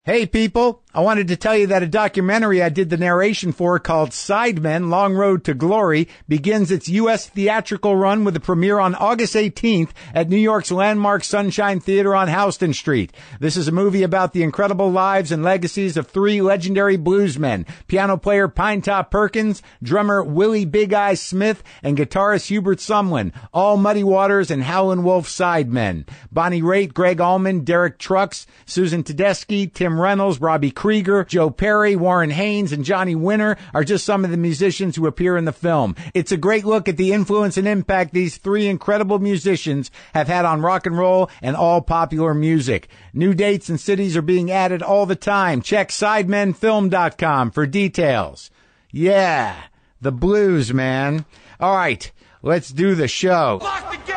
Hey people, I wanted to tell you that a documentary I did the narration for called Sidemen, Long Road to Glory begins its U.S. theatrical run with a premiere on August 18th at New York's landmark Sunshine Theater on Houston Street. This is a movie about the incredible lives and legacies of three legendary bluesmen, piano player Pinetop Perkins, drummer Willie Big Eye Smith, and guitarist Hubert Sumlin, all Muddy Waters and Howlin' Wolf sidemen. Bonnie Raitt, Greg Allman, Derek Trucks, Susan Tedeschi, Tim Reynolds, Robbie Krieger, Joe Perry, Warren Haynes, and Johnny Winter are just some of the musicians who appear in the film. It's a great look at the influence and impact these three incredible musicians have had on rock and roll and all popular music. New dates and cities are being added all the time. Check SidemenFilm.com for details. Yeah, the blues, man. All right, let's do the show. Lock the gate!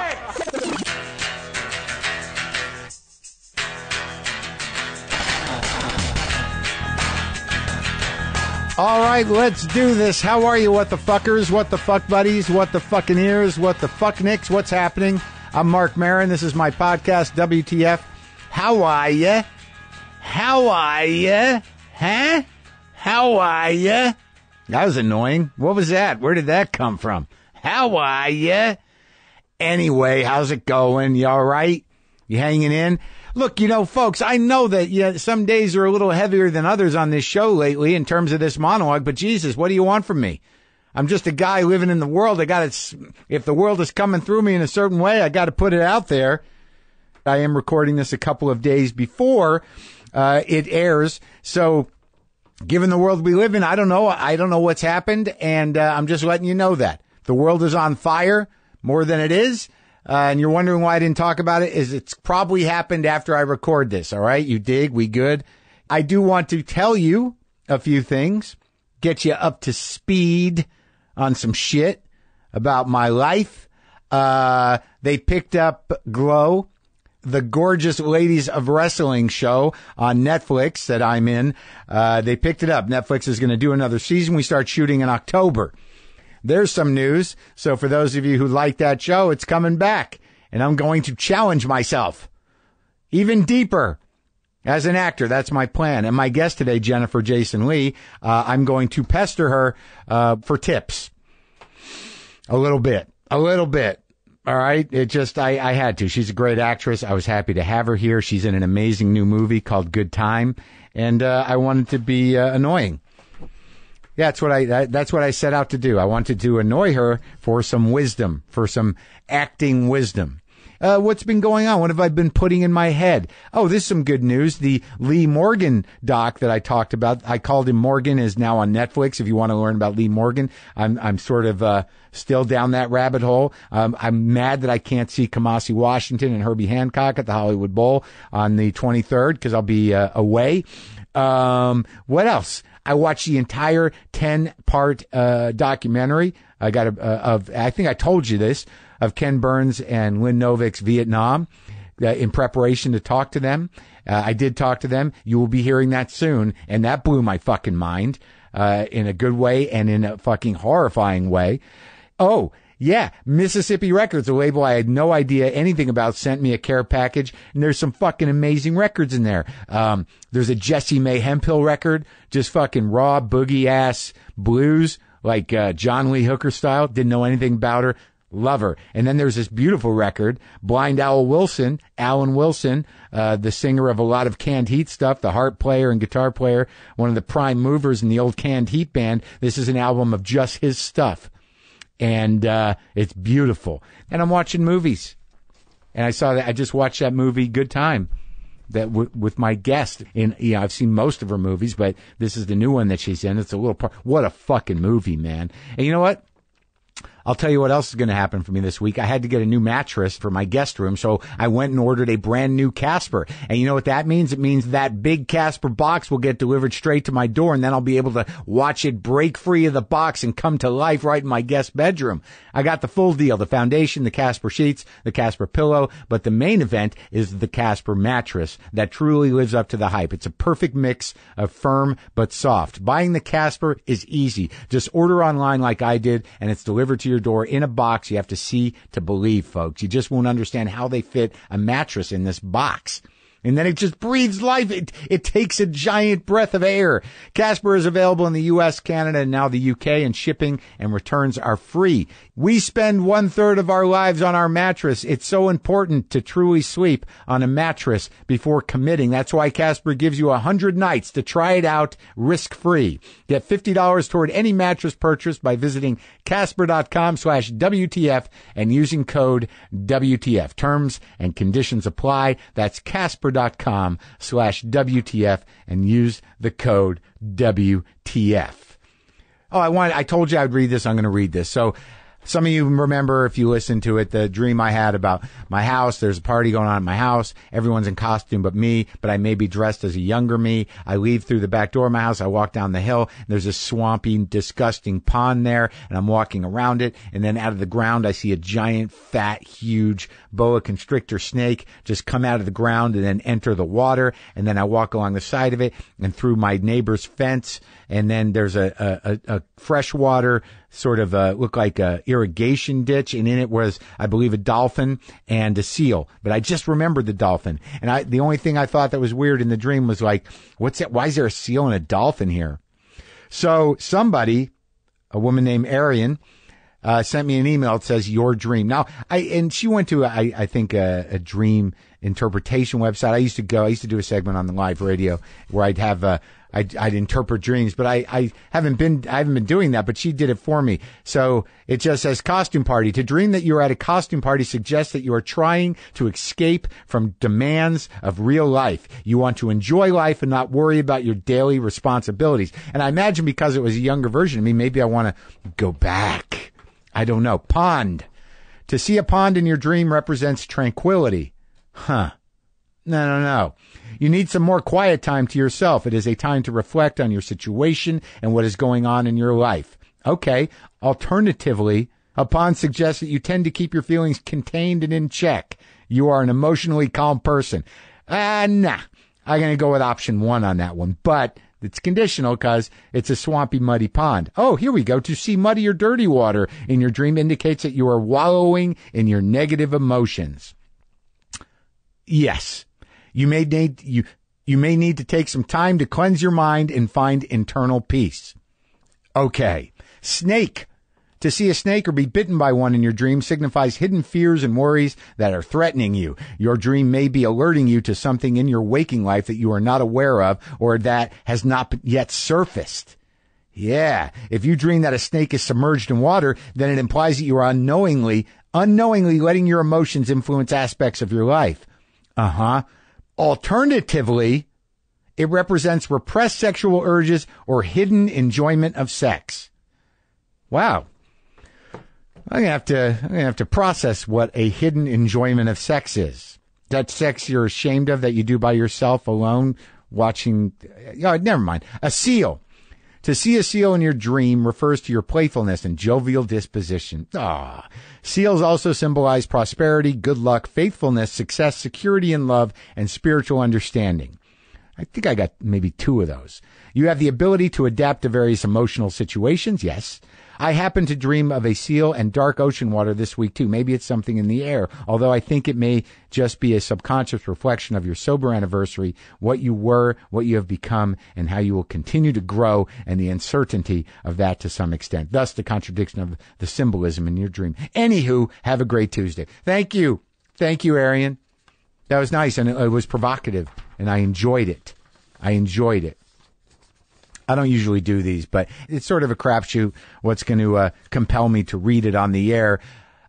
All right, let's do this. How are you, what the fuckers, what the fuck buddies, what the fucking ears, what the fuck nicks, what's happening? I'm Marc Maron. This is my podcast, WTF. How are ya? How are ya? Huh? How are ya? That was annoying. What was that? Where did that come from? How are ya? Anyway, how's it going? You all right? You hanging in? Look, you know, folks, I know that some days are a little heavier than others on this show lately in terms of this monologue, but Jesus, what do you want from me? I'm just a guy living in the world. If the world is coming through me in a certain way, I got to put it out there. I am recording this a couple of days before it airs. So given the world we live in, I don't know what's happened. And I'm just letting you know that the world is on fire more than it is. And you're wondering why I didn't talk about it, is it's probably happened after I record this. All right. You dig? We good? I do want to tell you a few things, get you up to speed on some shit about my life. They picked up Glow, the Gorgeous Ladies of Wrestling show on Netflix that I'm in. They picked it up. Netflix is going to do another season. We start shooting in October. There's some news. So for those of you who like that show, it's coming back. And I'm going to challenge myself even deeper as an actor. That's my plan. And my guest today, Jason Leigh, I'm going to pester her for tips. A little bit. All right. I had to. She's a great actress. I was happy to have her here. She's in an amazing new movie called Good Time. And I wanted to be annoying. Yeah, that's what I set out to do. I wanted to annoy her for some wisdom, for some acting wisdom. What's been going on? What have I been putting in my head? Oh, this is some good news. The Lee Morgan doc that I talked about, I called him Morgan, is now on Netflix. If you want to learn about Lee Morgan, I'm sort of still down that rabbit hole. I'm mad that I can't see Kamasi Washington and Herbie Hancock at the Hollywood Bowl on the 23rd because I'll be away. What else? I watched the entire 10-part documentary. I think I told you this, of Ken Burns and Lynn Novick's Vietnam in preparation to talk to them. I did talk to them. You will be hearing that soon. And that blew my fucking mind in a good way and in a fucking horrifying way. Oh, yeah, Mississippi Records, a label I had no idea anything about, sent me a care package, and there's some fucking amazing records in there. There's a Jessie Mae Hemphill record, just fucking raw boogie-ass blues, like John Lee Hooker style. Didn't know anything about her. Love her. And then there's this beautiful record, Blind Alan Wilson, the singer of a lot of Canned Heat stuff, the harp player and guitar player, one of the prime movers in the old Canned Heat band. This is an album of just his stuff. And it's beautiful. And I'm watching movies. And I just watched that movie, Good Time, that with my guest. I've seen most of her movies, but this is the new one that she's in. It's a little part. What a fucking movie, man. And you know what? I'll tell you what else is going to happen for me this week. I had to get a new mattress for my guest room, so I went and ordered a brand new Casper. And you know what that means? It means that big Casper box will get delivered straight to my door, and then I'll be able to watch it break free of the box and come to life right in my guest bedroom. I got the full deal, the foundation, the Casper sheets, the Casper pillow, but the main event is the Casper mattress that truly lives up to the hype. It's a perfect mix of firm but soft. Buying the Casper is easy. Just order online like I did, and it's delivered to your door in a box. You have to see to believe, folks. You just won't understand how they fit a mattress in this box. And then it just breathes life. It takes a giant breath of air. Casper is available in the U.S., Canada, and now the U.K., and shipping and returns are free. We spend 1/3 of our lives on our mattress. It's so important to truly sleep on a mattress before committing. That's why Casper gives you 100 nights to try it out risk-free. Get $50 toward any mattress purchase by visiting Casper.com/WTF and using code WTF. Terms and conditions apply. That's Casper.com/WTF and use the code WTF. Oh, I told you I'd read this. I'm going to read this. So some of you remember, if you listen to it, the dream I had about my house. There's a party going on at my house. Everyone's in costume but me, but I may be dressed as a younger me. I leave through the back door of my house. I walk down the hill. And there's a swampy, disgusting pond there, and I'm walking around it. And then out of the ground, I see a giant, fat, huge boa constrictor snake just come out of the ground and then enter the water. And then I walk along the side of it and through my neighbor's fence. And then there's a freshwater sort of look like a irrigation ditch, and in it was, I believe, a dolphin and a seal. But I just remembered the dolphin, and the only thing I thought that was weird in the dream was like, what's that? Why is there a seal and a dolphin here? So somebody, a woman named Arian, sent me an email that says your dream. Now, and she went to I think a dream interpretation website. I used to do a segment on the live radio where I'd have I'd interpret dreams, but I haven't been doing that, but she did it for me. So it just says costume party. To dream that you're at a costume party suggests that you are trying to escape from demands of real life. You want to enjoy life and not worry about your daily responsibilities. And I imagine because it was a younger version of me, maybe I want to go back. I don't know. Pond. To see a pond in your dream represents tranquility. Huh. No. You need some more quiet time to yourself. It is a time to reflect on your situation and what is going on in your life. Okay. Alternatively, a pond suggests that you tend to keep your feelings contained and in check. You are an emotionally calm person. Nah. I'm going to go with option 1 on that one, but it's conditional because it's a swampy, muddy pond. Oh, here we go. To see muddy or dirty water in your dream indicates that you are wallowing in your negative emotions. Yes. You may need to take some time to cleanse your mind and find internal peace. Okay. Snake. To see a snake or be bitten by one in your dream signifies hidden fears and worries that are threatening you. Your dream may be alerting you to something in your waking life that you are not aware of or that has not yet surfaced. Yeah. If you dream that a snake is submerged in water, then it implies that you are unknowingly letting your emotions influence aspects of your life. Alternatively, it represents repressed sexual urges or hidden enjoyment of sex. Wow. I'm gonna have to process what a hidden enjoyment of sex is. That sex you're ashamed of that you do by yourself alone watching. Oh, never mind. A seal. To see a seal in your dream refers to your playfulness and jovial disposition. Seals also symbolize prosperity, good luck, faithfulness, success, security in love, and spiritual understanding. I think I got maybe 2 of those. You have the ability to adapt to various emotional situations. Yes. I happen to dream of a seal and dark ocean water this week, too. Maybe it's something in the air, although I think it may just be a subconscious reflection of your sober anniversary, what you were, what you have become, and how you will continue to grow, and the uncertainty of that to some extent. Thus, the contradiction of the symbolism in your dream. Anywho, have a great Tuesday. Thank you. Thank you, Arian. That was nice, and it was provocative, and I enjoyed it. I don't usually do these, but it's sort of a crapshoot what's going to compel me to read it on the air.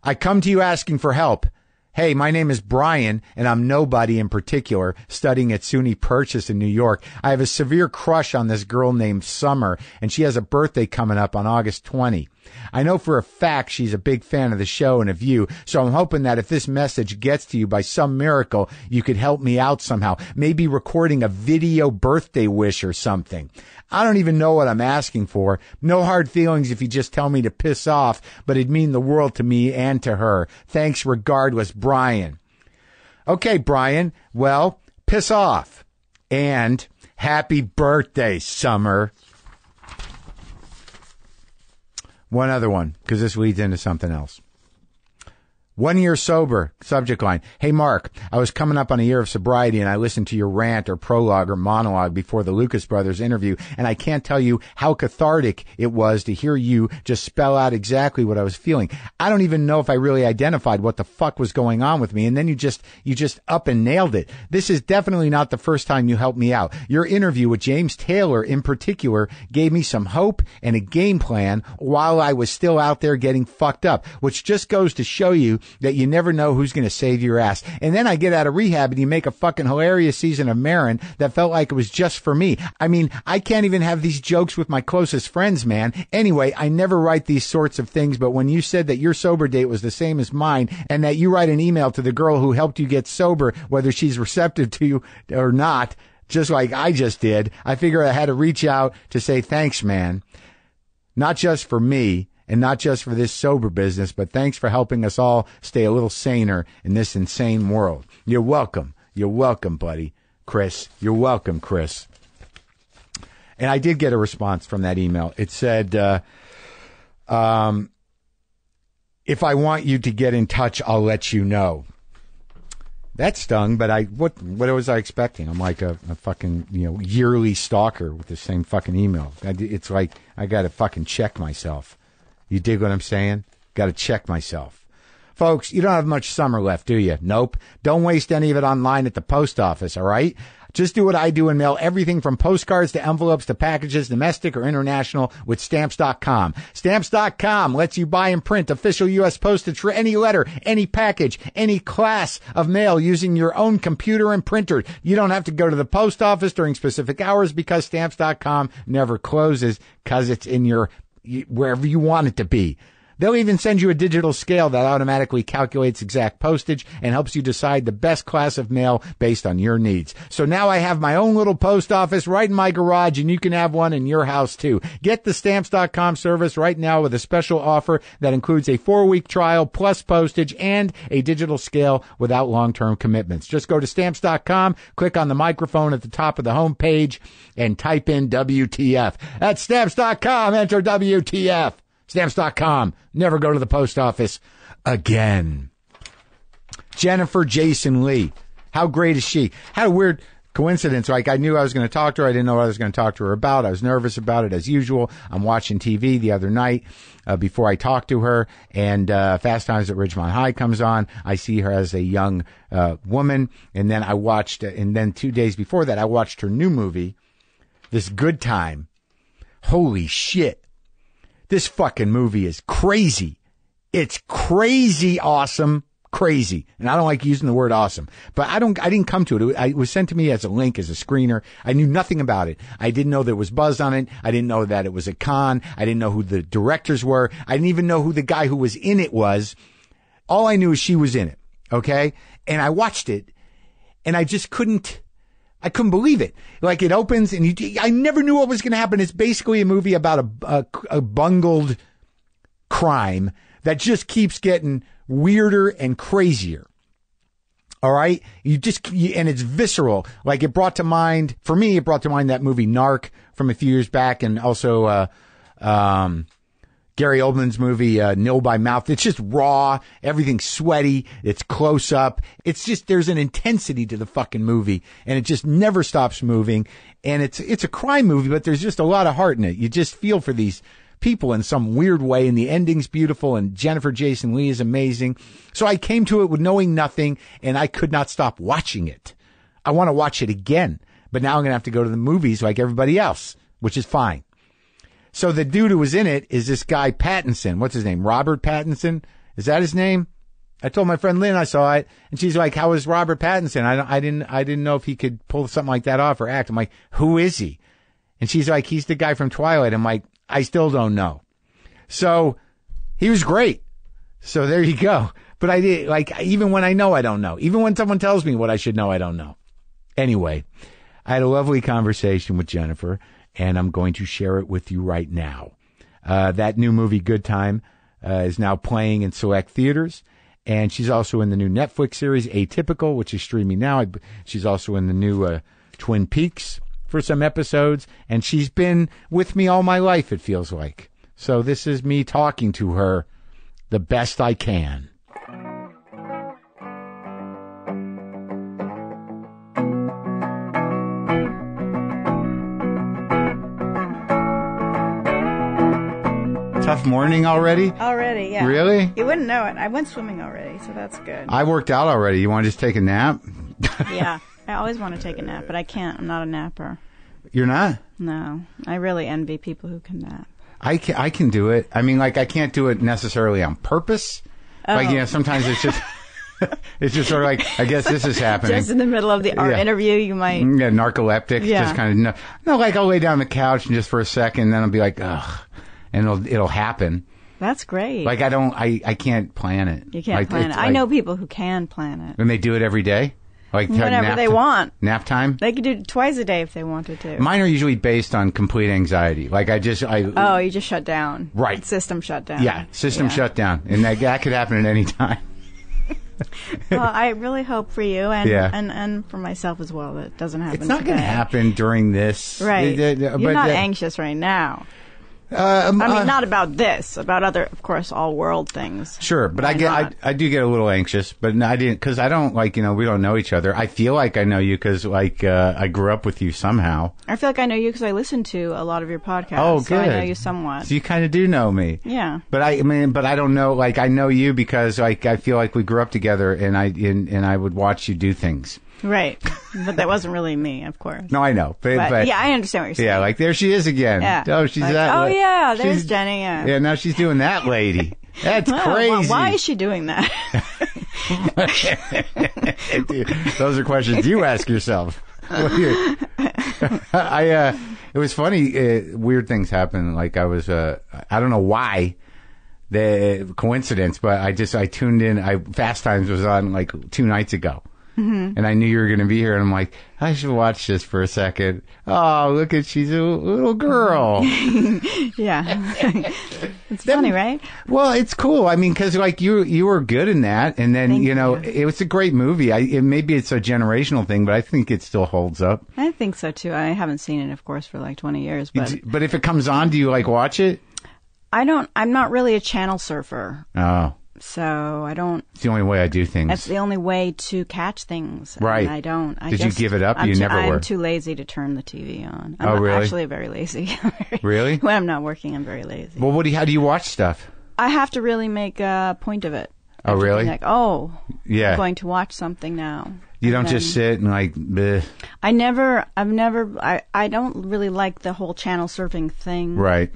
I come to you asking for help. Hey, my name is Brian, and I'm nobody in particular, studying at SUNY Purchase in New York. I have a severe crush on this girl named Summer, and she has a birthday coming up on August 20. I know for a fact she's a big fan of the show and of you, so I'm hoping that if this message gets to you by some miracle, you could help me out somehow, maybe recording a video birthday wish or something. I don't even know what I'm asking for. No hard feelings if you just tell me to piss off, but it'd mean the world to me and to her. Thanks regardless, Brian. Okay, Brian, well, piss off. And happy birthday, Summer. One other one, because this leads into something else. 1 year sober, subject line. Hey, Mark, I was coming up on a year of sobriety and I listened to your rant or prologue or monologue before the Lucas Brothers interview, and I can't tell you how cathartic it was to hear you just spell out exactly what I was feeling. I don't even know if I really identified what the fuck was going on with me, and then you just up and nailed it. This is definitely not the first time you helped me out. Your interview with James Taylor in particular gave me some hope and a game plan while I was still out there getting fucked up, which just goes to show you that you never know who's going to save your ass. And then I get out of rehab and you make a fucking hilarious season of Maron that felt like it was just for me. I mean, I can't even have these jokes with my closest friends, man. Anyway, I never write these sorts of things, but when you said that your sober date was the same as mine and that you write an email to the girl who helped you get sober, whether she's receptive to you or not, just like I just did, I figure I had to reach out to say thanks, man. Not just for me, and not just for this sober business, but thanks for helping us all stay a little saner in this insane world. You're welcome. You're welcome, buddy. Chris. You're welcome, Chris. And I did get a response from that email. It said, if I want you to get in touch, I'll let you know. That stung, but what was I expecting? I'm like a fucking, yearly stalker with the same fucking email. It's like I got to fucking check myself. You dig what I'm saying? Got to check myself. Folks, you don't have much summer left, do you? Nope. Don't waste any of it online at the post office, all right? Just do what I do and mail everything from postcards to envelopes to packages, domestic or international, with Stamps.com. Stamps.com lets you buy and print official U.S. postage for any letter, any package, any class of mail using your own computer and printer. You don't have to go to the post office during specific hours because Stamps.com never closes because it's in your wherever you want it to be. They'll even send you a digital scale that automatically calculates exact postage and helps you decide the best class of mail based on your needs. So now I have my own little post office right in my garage, and you can have one in your house too. Get the Stamps.com service right now with a special offer that includes a 4-week trial plus postage and a digital scale without long-term commitments. Just go to Stamps.com, click on the microphone at the top of the home page, and type in WTF. That's Stamps.com. Enter WTF. Stamps.com. Never go to the post office again. Jennifer Jason Leigh. How great is she? Had a weird coincidence. Like, I knew I was going to talk to her. I didn't know what I was going to talk to her about. I was nervous about it as usual. I'm watching TV the other night before I talked to her, and Fast Times at Ridgemont High comes on. I see her as a young woman, and then and then 2 days before that, I watched her new movie, This Good Time. Holy shit. This fucking movie is crazy. It's crazy awesome. Crazy. And I don't like using the word awesome, but I didn't come to it. It was sent to me as a link, as a screener. I knew nothing about it. I didn't know there was buzz on it. I didn't know that it was a con. I didn't know who the directors were. I didn't even know who the guy who was in it was. All I knew is she was in it. Okay. And I watched it and I couldn't believe it. Like, it opens and I never knew what was going to happen. It's basically a movie about a bungled crime that just keeps getting weirder and crazier. All right. And it's visceral. Like, it brought to mind that movie Narc from a few years back, and also, Gary Oldman's movie, Nil by Mouth. It's just raw. Everything's sweaty. It's close up. It's just, there's an intensity to the fucking movie, and it just never stops moving. And it's a crime movie, but there's just a lot of heart in it. You just feel for these people in some weird way, and the ending's beautiful, and Jennifer Jason Leigh is amazing. So I came to it with knowing nothing, and I could not stop watching it. I want to watch it again, but now I'm going to have to go to the movies like everybody else, which is fine. So the dude who was in it is this guy Pattinson. What's his name? Robert Pattinson? Is that his name? I told my friend Lynn I saw it, and she's like, "How is Robert Pattinson?" I didn't know if he could pull something like that off or act. I'm like, "Who is he?" And she's like, "He's the guy from Twilight." I'm like, "I still don't know." So he was great. So there you go. But I did, like, even when I know, I don't know. Even when someone tells me what I should know, I don't know. Anyway, I had a lovely conversation with Jennifer, and I'm going to share it with you right now. That new movie, Good Time, is now playing in select theaters, and she's also in the new Netflix series, Atypical, which is streaming now. She's also in the new Twin Peaks for some episodes, and she's been with me all my life, it feels like. So this is me talking to her the best I can. Tough morning already? Already, yeah. Really? You wouldn't know it. I went swimming already, so that's good. I worked out already. You want to just take a nap? Yeah. I always want to take a nap, but I can't. I'm not a napper. You're not? No. I really envy people who can nap. I can do it. I mean, like, I can't do it necessarily on purpose. Oh. Like, you know, sometimes it's just... It's just sort of like, I guess this is happening. Just in the middle of our interview, you might... Yeah, narcoleptic. Yeah. Just kind of... No, like, I'll lay down on the couch and just for a second, then I'll be like, ugh. And it'll happen. That's great. Like, I can't plan it. You can't like, plan it. I know people who can plan it. And they do it every day? Like whenever they want. Nap time? They could do it twice a day if they wanted to. Mine are usually based on complete anxiety. Like, you just shut down. Right. System shut down. Yeah, system shut down. And that could happen at any time. Well, I really hope for you and for myself as well that it doesn't happen. It's not going to happen during this. Right. You're not anxious right now. I mean, not about this, about other, of course, all world things. Sure, but I do get a little anxious, but I didn't, because I don't, like, you know, we don't know each other. I feel like I know you because, like, I grew up with you somehow. I feel like I know you because I listen to a lot of your podcasts. Oh, good. So I know you somewhat. So you kind of do know me. Yeah. But I don't know, like, I know you because, like, I feel like we grew up together and I would watch you do things. Right. But that wasn't really me, of course. No, I know. But yeah, I understand what you're saying. Yeah, like, there she is again. Yeah. Oh, she's like, that. Oh, yeah, there's Jenny. Yeah. Yeah, now she's doing that lady. That's crazy. Why is she doing that? Those are questions you ask yourself. It was funny. Weird things happen. Like, I was, I don't know why. The coincidence, but I tuned in. Fast Times was on like 2 nights ago. Mm-hmm. And I knew you were going to be here, and I'm like, I should watch this for a second. Oh, look she's a little girl. Yeah. It's funny, right? Well, it's cool. I mean, because, like, you were good in that, and then, Thank you know, you. it was a great movie. Maybe it's a generational thing, but I think it still holds up. I think so, too. I haven't seen it, of course, for like 20 years. But if it comes on, do you, like, watch it? I'm not really a channel surfer. Oh. So I don't... It's the only way I do things. That's the only way to catch things. Right. And I don't. Did you give it up? You never were? I'm too lazy to turn the TV on. Really? I'm actually very lazy. Really? When I'm not working, I'm very lazy. Well, how do you watch stuff? I have to really make a point of it. Oh, really? Like, yeah. I'm going to watch something now. You don't just sit and, like, bleh. I don't really like the whole channel surfing thing. Right.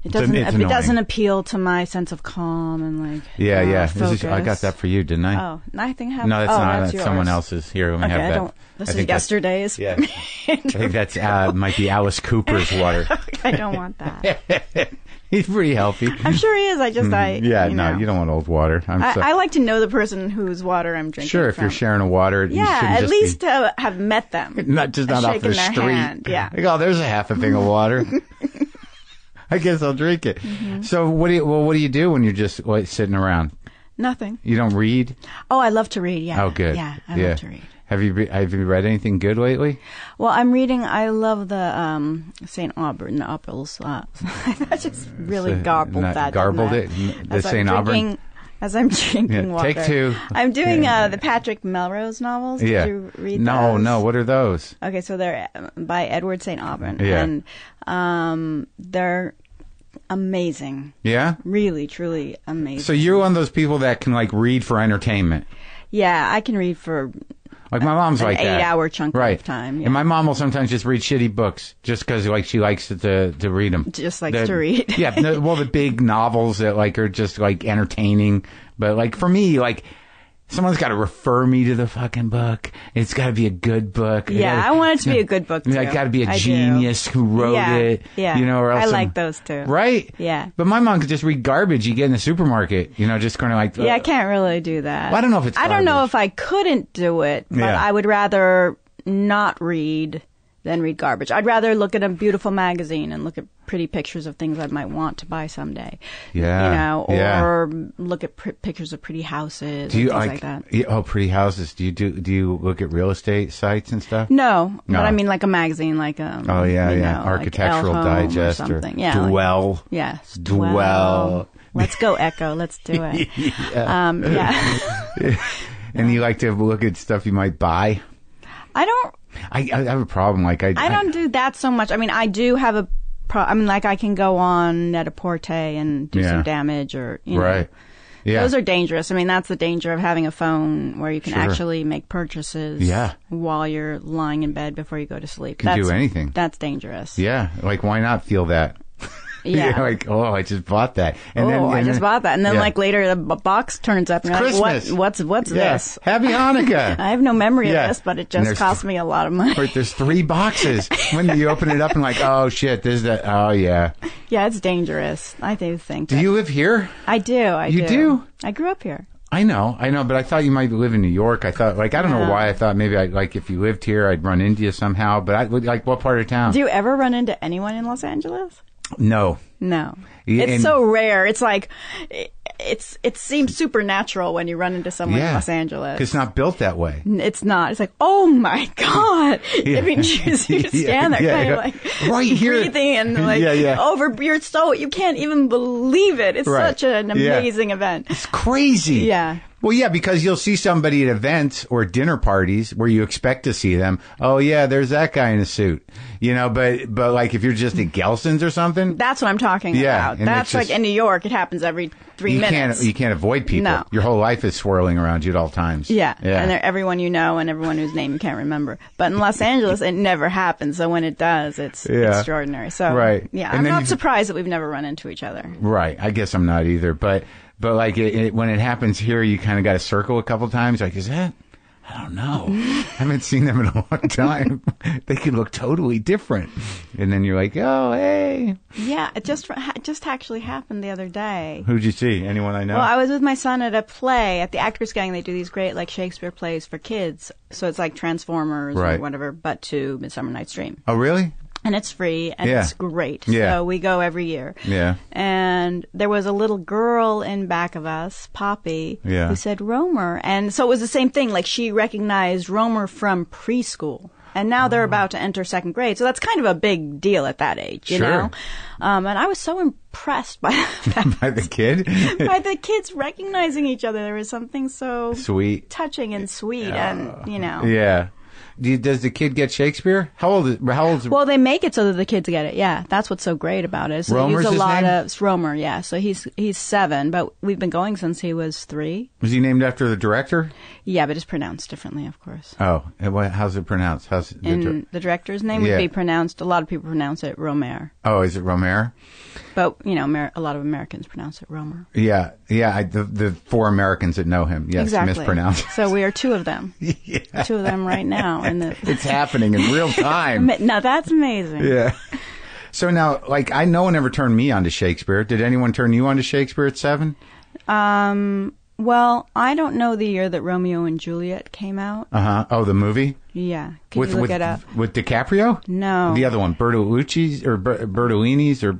It doesn't appeal to my sense of calm and, like, focus. I got that for you, didn't I? Oh, I think I have. No, that's not. That's That's someone else's. Here, let me have that. This is yesterday's. Yeah. I think that's might be Alice Cooper's water. I don't want that. He's pretty healthy. I'm sure he is. You don't want old water. I like to know the person whose water I'm drinking. Sure, if you're sharing a water, you at least to have met them. Not off the street. Hand. Yeah. Like, oh, there's a half a thing of water. I guess I'll drink it. Mm-hmm. So what do you do when you're just sitting around? Nothing. You don't read? Oh, I love to read. Yeah. Oh, good. Yeah, I love to read. Have you read anything good lately? Well, I'm reading. I love the St. Auburn novels. I just really garbled that. Garbled it. The St. Auburn. As I'm drinking water. Take two. I'm doing the Patrick Melrose novels. Did you read those? No. What are those? Okay, so they're by Edward St. Auburn. Yeah. And they're amazing. Yeah? Really, truly amazing. So you're one of those people that can, like, read for entertainment? Yeah, I can read for... Like, my mom's like that. 8-hour chunk of time. Yeah. And my mom will sometimes just read shitty books just because, like, she likes to read them. Just likes to read. Yeah. The big novels that, like, are just, like, entertaining. But, like, for me, like, someone's got to refer me to the fucking book. It's got to be a good book. Yeah, I want it to be a good book, too. It's got to be a genius who wrote it. Yeah, you know, or else I like those, too. Right? Yeah. But my mom could just read garbage you get in the supermarket. You know, just kind of like... Yeah, I can't really do that. Well, I don't know if it's garbage. I don't know if I couldn't do it, but I would rather not read than read garbage. I'd rather look at a beautiful magazine and look at pretty pictures of things I might want to buy someday. Yeah. You know, or look at pictures of pretty houses and things like that. Oh, pretty houses. Do you look at real estate sites and stuff? No. But I mean like a magazine, like a... Oh, yeah. Architectural like Digest or something. Dwell. Like, yes. Dwell. Let's go, Echo. Let's do it. And you like to look at stuff you might buy? I have a problem. Like I don't do that so much. I mean, I do have a like I can go on Net-a-Porter and do some damage or, you know. Right. Yeah. Those are dangerous. I mean, that's the danger of having a phone where you can actually make purchases while you're lying in bed before you go to sleep. You can do anything. That's dangerous. Yeah. Like, why not feel that? Yeah. Like, I just bought that. And I just bought that. And then, like, later the box turns up. And it's you're Christmas. Like, what's this? Happy Hanukkah. I have no memory of this, but it just cost me a lot of money. There's 3 boxes. When you open it up and like, oh, shit, this is that. Oh, yeah. Yeah, it's dangerous. I do think. Do you live here? I do. You do? I grew up here. I know, but I thought you might live in New York. I thought, like, I don't know why I thought maybe if you lived here, I'd run into you somehow. But like, what part of town? Do you ever run into anyone in Los Angeles? No. Yeah, it's so rare. It's like it seems supernatural when you run into someone in Los Angeles. It's not built that way. It's not. It's like, oh my God. I mean, you stand there kind of like right here, breathing and like over. You can't even believe it. It's such an amazing event. It's crazy. Yeah. Well, yeah, because you'll see somebody at events or dinner parties where you expect to see them. Oh, yeah, there's that guy in a suit. You know, but like if you're just at Gelson's or something. That's what I'm talking about. That's like in New York, it happens every 3 minutes. You can't avoid people. No. Your whole life is swirling around you at all times. Yeah. And they're everyone you know and everyone whose name you can't remember. But in Los Angeles, it never happens. So when it does, it's extraordinary. So, I'm not surprised that we've never run into each other. Right. I guess I'm not either. But like when it happens here, you kind of got to circle a couple times. Like, is that? I don't know. I haven't seen them in a long time. They can look totally different. And then you're like, oh, hey. Yeah, it just actually happened the other day. Who'd you see? Anyone I know? Well, I was with my son at a play at the Actors Gang. They do these great like Shakespeare plays for kids. So it's like Transformers or whatever, but to Midsummer Night's Dream. Oh, really? And it's free, and it's great. Yeah. So we go every year. Yeah. And there was a little girl in back of us, Poppy, who said Romer. And so it was the same thing. Like, she recognized Romer from preschool. And now they're about to enter 2nd grade. So that's kind of a big deal at that age, you know? And I was so impressed by that. By the kid? By the kids recognizing each other. There was something so sweet, touching and sweet and, you know. Yeah. Does the kid get Shakespeare? How old is? Well, they make it so that the kids get it. Yeah, that's what's so great about it. So Romer's his name? It's Romer. Yeah, so he's 7, but we've been going since he was 3. Was he named after the director? Yeah, but it's pronounced differently, of course. Oh, how's it pronounced? The director's name would be pronounced. A lot of people pronounce it Romer. Oh, is it Romer? But you know, a lot of Americans pronounce it Romer. Yeah. The 4 Americans that know him, mispronounce. So we are 2 of them. 2 of them right now. It's happening in real time. Now that's amazing. Yeah. So now, like, no one ever turned me on to Shakespeare. Did anyone turn you on to Shakespeare at 7? Well, I don't know the year that Romeo and Juliet came out. Oh, the movie? Yeah. Can you look it up? With DiCaprio? No. The other one, Bertolucci's or Bertolini's or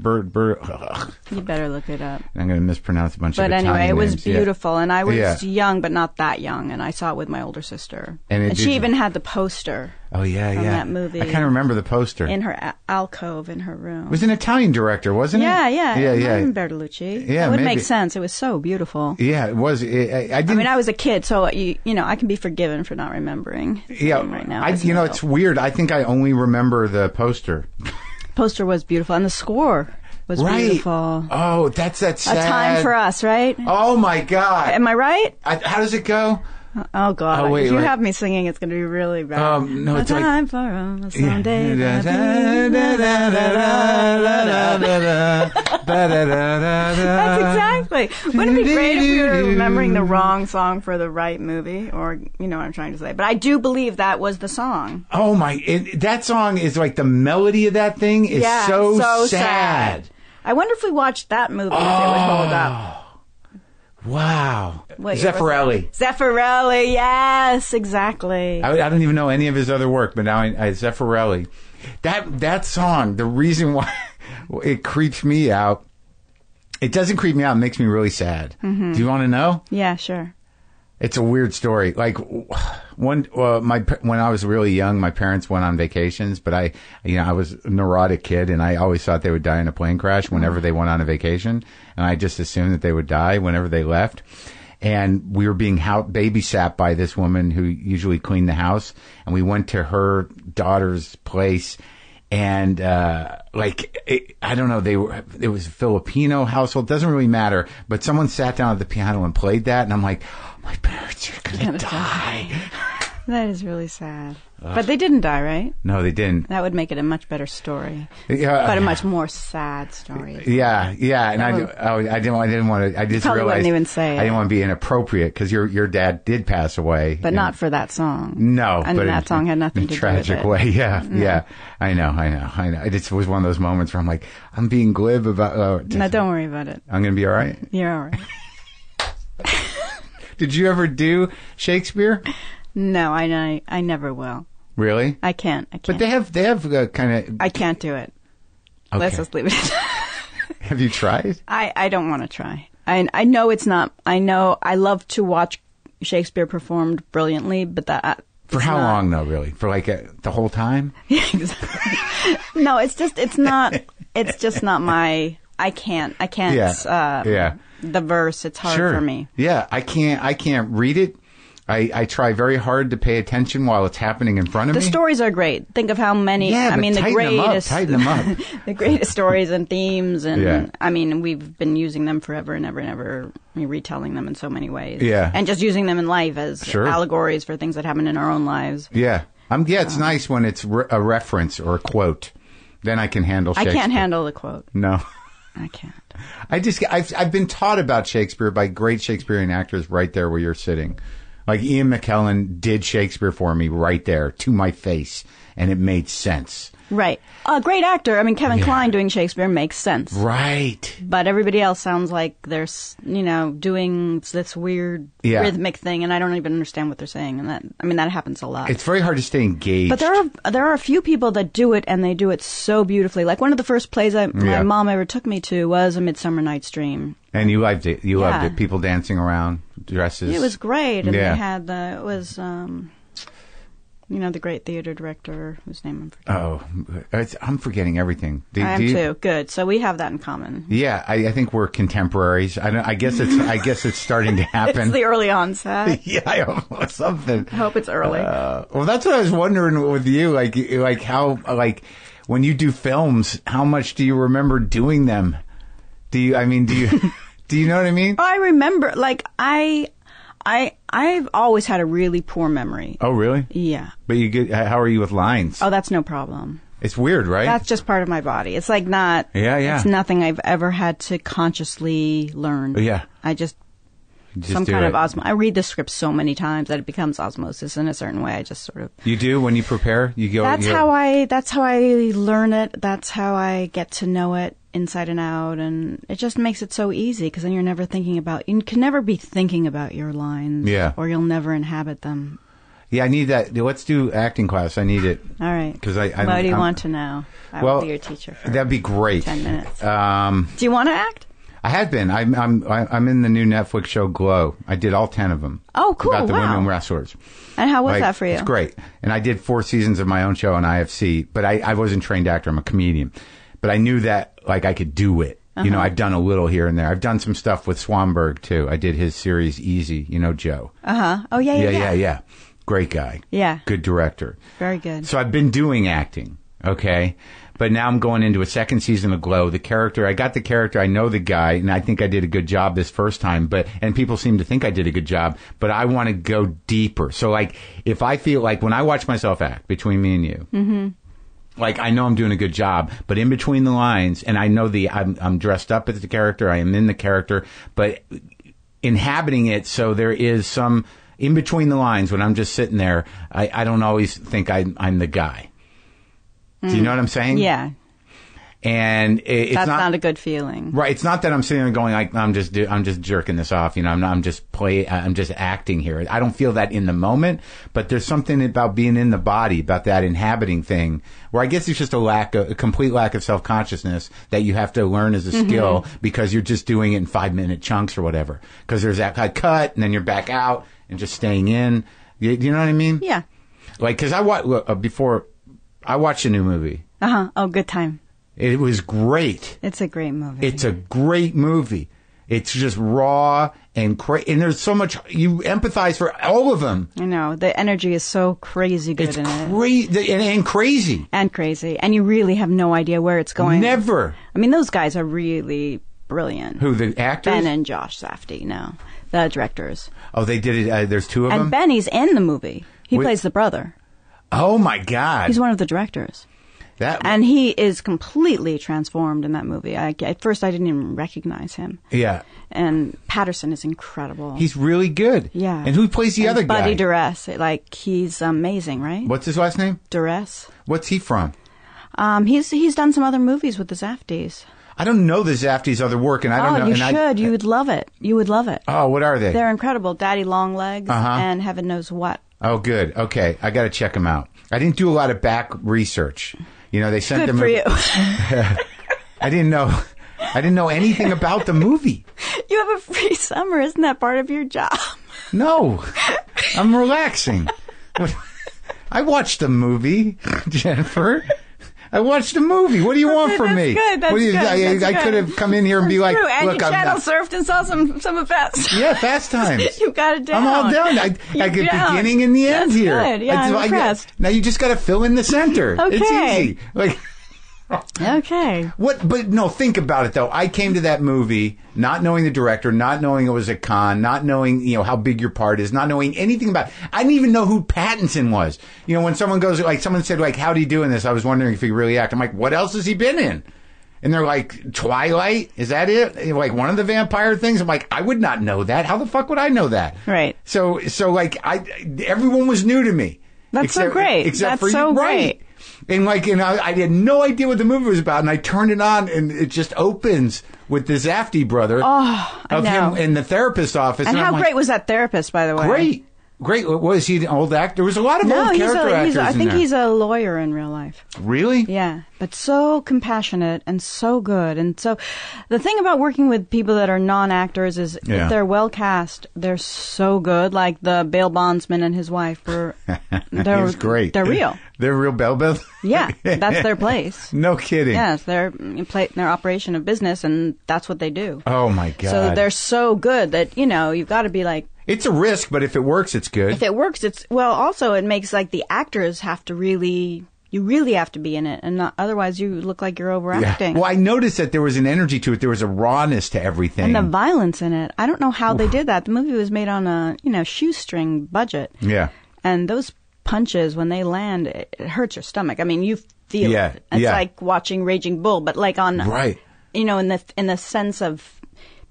You better look it up. I'm going to mispronounce a bunch of Italian names. But anyway, it was beautiful, and I was young, but not that young, and I saw it with my older sister. And she even had the poster. Oh, yeah, from that movie. I kind of remember the poster. In her alcove in her room. It was an Italian director, wasn't it? Yeah. Bertolucci. Yeah, it would make sense. It was so beautiful. Yeah, it was. I mean, I was a kid, so you know, I can be forgiven for not remembering. Right now. It's weird. I think I only remember the poster. Poster was beautiful, and the score was beautiful. Oh, that's that sad. A Time for Us, right? Oh my God! Am I right? How does it go? Oh God! If you have me singing, it's going to be really bad. No, it's like time for us someday. That's exactly. Wouldn't it be great if we were remembering the wrong song for the right movie? Or you know what I'm trying to say? But I do believe that was the song. Oh my! That song is like the melody of that thing is so sad. I wonder if we watched that movie if it would hold up. Wow. Zeffirelli. Zeffirelli, yes, exactly. I don't even know any of his other work, but now I Zeffirelli. That song, the reason why it creeps me out, it doesn't creep me out, it makes me really sad. Mm-hmm. Do you want to know? Yeah, sure. It's a weird story. Like when I was really young, my parents went on vacations, but I was a neurotic kid, and I always thought they would die in a plane crash whenever they went on a vacation, and I just assumed that they would die whenever they left. And we were being babysat by this woman who usually cleaned the house, and we went to her daughter's place. And, I don't know, it was a Filipino household. Doesn't really matter. But someone sat down at the piano and played that. And I'm like, oh, my parents are going to die. That is really sad. But they didn't die, right? No, they didn't. That would make it a much better story. But a much more sad story. Yeah. And I didn't want to, I just realized. Wouldn't even say I didn't want to be inappropriate because your dad did pass away. But not for that song. No. And that song had nothing to do with it. In a tragic way, yeah. I know. It just was one of those moments where I'm like, I'm being glib about. No, don't worry about it. I'm going to be all right? You're all right. Did you ever do Shakespeare? No, I never will. Really? I can't. But they have kind of. I can't do it. Okay. Let's just leave it at that. Have you tried? I don't want to try. I know it's not. I know I love to watch Shakespeare performed brilliantly, but that. For how long though? Really? For the whole time? Yeah, exactly. No, it's not. It's just not my. I can't. Yeah. The verse. It's hard for me. Yeah, I can't read it. I try very hard to pay attention while it's happening in front of me. The stories are great. Think of how many. Yeah, tighten them up. The greatest stories and themes, and I mean, we've been using them forever and ever and ever, retelling them in so many ways. Yeah, and just using them in life as allegories for things that happen in our own lives. Yeah, it's nice when it's a reference or a quote. Then I can handle Shakespeare. I can't handle the quote. No. I can't. I've been taught about Shakespeare by great Shakespearean actors right there where you're sitting. Like Ian McKellen did Shakespeare for me right there to my face, and it made sense. Right. A great actor. I mean, Kevin Kline doing Shakespeare makes sense. Right. But everybody else sounds like they're, doing this weird rhythmic thing, and I don't even understand what they're saying. And that happens a lot. It's very hard to stay engaged. But there are a few people that do it, and they do it so beautifully. Like one of the first plays my mom ever took me to was A Midsummer Night's Dream. And you loved it. You loved it. People dancing around, dresses. It was great. And they had the great theater director whose name I'm forgetting. I'm forgetting everything. I am too. Good. So we have that in common. Yeah, I think we're contemporaries. I guess it's starting to happen. It's the early onset. Yeah, something. I hope it's early. Well, that's what I was wondering with you. Like how when you do films, how much do you remember doing them? Do you do you know what I mean? I remember, I've always had a really poor memory. Oh, really? Yeah. But how are you with lines? Oh, that's no problem. It's weird, right? That's just part of my body. It's not. Yeah. It's nothing I've ever had to consciously learn. Yeah. I just some kind of osmosis. I read the script so many times that it becomes osmosis in a certain way. I just sort of. You do when you prepare. You go. That's how I learn it. That's how I get to know it inside and out, and it just makes it so easy because then you can never be thinking about your lines. Yeah. Or you'll never inhabit them. Yeah, I need that. Let's do acting class. I need it. All right. Because what do you want to know? I will be your teacher for that'd be great. 10 minutes. Do you want to act? I had been. I'm in the new Netflix show Glow. I did all 10 of them. Oh, cool! About the women wrestlers. And how was that for you? It's great. And I did 4 seasons of my own show on IFC. But I wasn't a trained actor. I'm a comedian. But I knew that I could do it. Uh-huh. I've done a little here and there. I've done some stuff with Swanberg too. I did his series Easy. Joe. Oh yeah. Great guy. Yeah. Good director. Very good. So I've been doing acting. Okay. But now I'm going into a second season of Glow. I got the character, I know the guy, and I think I did a good job this first time, and people seem to think I did a good job, but I want to go deeper. So, if I feel when I watch myself act, between me and you, mm-hmm. I know I'm doing a good job, but in between the lines, and I know I'm dressed up as the character, I am in the character, but inhabiting it, so there is some, in between the lines, when I'm just sitting there, I don't always think I'm the guy. Do you know what I'm saying? Yeah. And that's not a good feeling, right? It's not that I'm sitting there going I'm just jerking this off, I'm just acting here. I don't feel that in the moment, but there's something about being in the body, about that inhabiting thing, where I guess it's just a complete lack of self-consciousness that you have to learn as a skill mm-hmm. because you're just doing it in 5-minute chunks or whatever. Because there's that cut, and then you're back out and just staying in. You know what I mean? Yeah. Because I watched a new movie. Oh, good time. It was great. It's a great movie. It's a great movie. It's just raw and and there's so much, you empathize for all of them. I know. The energy is so crazy good in it. And crazy. And crazy. And you really have no idea where it's going. Never. I mean, those guys are really brilliant. Who, the actors? Ben and Josh Safdie, no. The directors. Oh, they did it. There's two of them? And Benny's in the movie. He plays the brother. Oh, my God. He's one of the directors. And he is completely transformed in that movie. At first, I didn't even recognize him. Yeah. And Patterson is incredible. He's really good. Yeah. And who plays the other guy? Buddy Duress. He's amazing, right? What's his last name? Duress. What's he from? He's done some other movies with the Safdies. I don't know the Safdies' other work, and I don't know. You should. You would love it. You would love it. Oh, what are they? They're incredible. Daddy Longlegs and Heaven Knows What. Oh, good. Okay. I got to check them out. I didn't do a lot of back research. They sent them. Good for you. I didn't know anything about the movie. You have a free summer. Isn't that part of your job? No. I'm relaxing. I watched the movie, Jennifer. I watched the movie. What do you want from me? Good. That's good. I could have come in here and be like, true. And look, you channel surfed and saw some of Fast. Yeah, Fast Times. You got it down. I'm all down. I get beginning and the end That's here. Good. Yeah, I'm impressed. Now you just got to fill in the center. Okay. It's easy. Okay. But no, think about it though. I came to that movie not knowing the director, not knowing it was a con, not knowing, how big your part is, not knowing anything about it. I didn't even know who Pattinson was. When someone goes, someone said, how'd he do in this? I was wondering if he really act. I'm like, what else has he been in? And they're like, Twilight? Is that it? One of the vampire things? I'm like, I would not know that. How the fuck would I know that? Right. So everyone was new to me. That's so great. Except for so you. Great. Right. And I had no idea what the movie was about, and I turned it on, and it just opens with the Safdie brother of him in the therapist's office. And how great was that therapist, by the way? Great. Was he an old actor? There was a lot of old character actors I think he's a lawyer in real life. Really? Yeah. But so compassionate and so good. And so the thing about working with people that are non-actors is if they're well cast, they're so good. Like the bail bondsman and his wife were... He was great. They're real. They're real bail. Yeah. That's their place. No kidding. Yes. Their operation of business, and that's what they do. Oh, my God. So they're so good that, you've got to be like... It's a risk, but if it works, it's good. If it works, also it makes the actors have to you really have to be in it, and not, otherwise you look like you're overacting. Yeah. Well, I noticed that there was an energy to it. There was a rawness to everything. And the violence in it. I don't know how they did that. The movie was made on a, shoestring budget. Yeah. And those punches, when they land, it hurts your stomach. I mean, you feel it. It's like watching Raging Bull, but right. In the sense of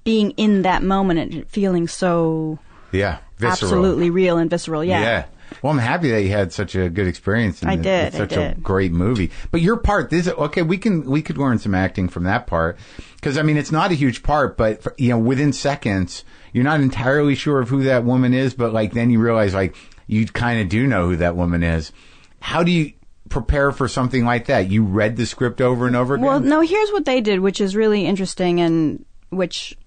being in that moment and feeling so... Yeah, visceral. Absolutely real and visceral, yeah. Well, I'm happy that you had such a good experience. I did. It's such a great movie. But your part, we could learn some acting from that part. Because, it's not a huge part, but, within seconds, you're not entirely sure of who that woman is, but, then you realize, you kind of do know who that woman is. How do you prepare for something like that? You read the script over and over again? Well, no, here's what they did, which is really interesting, and which,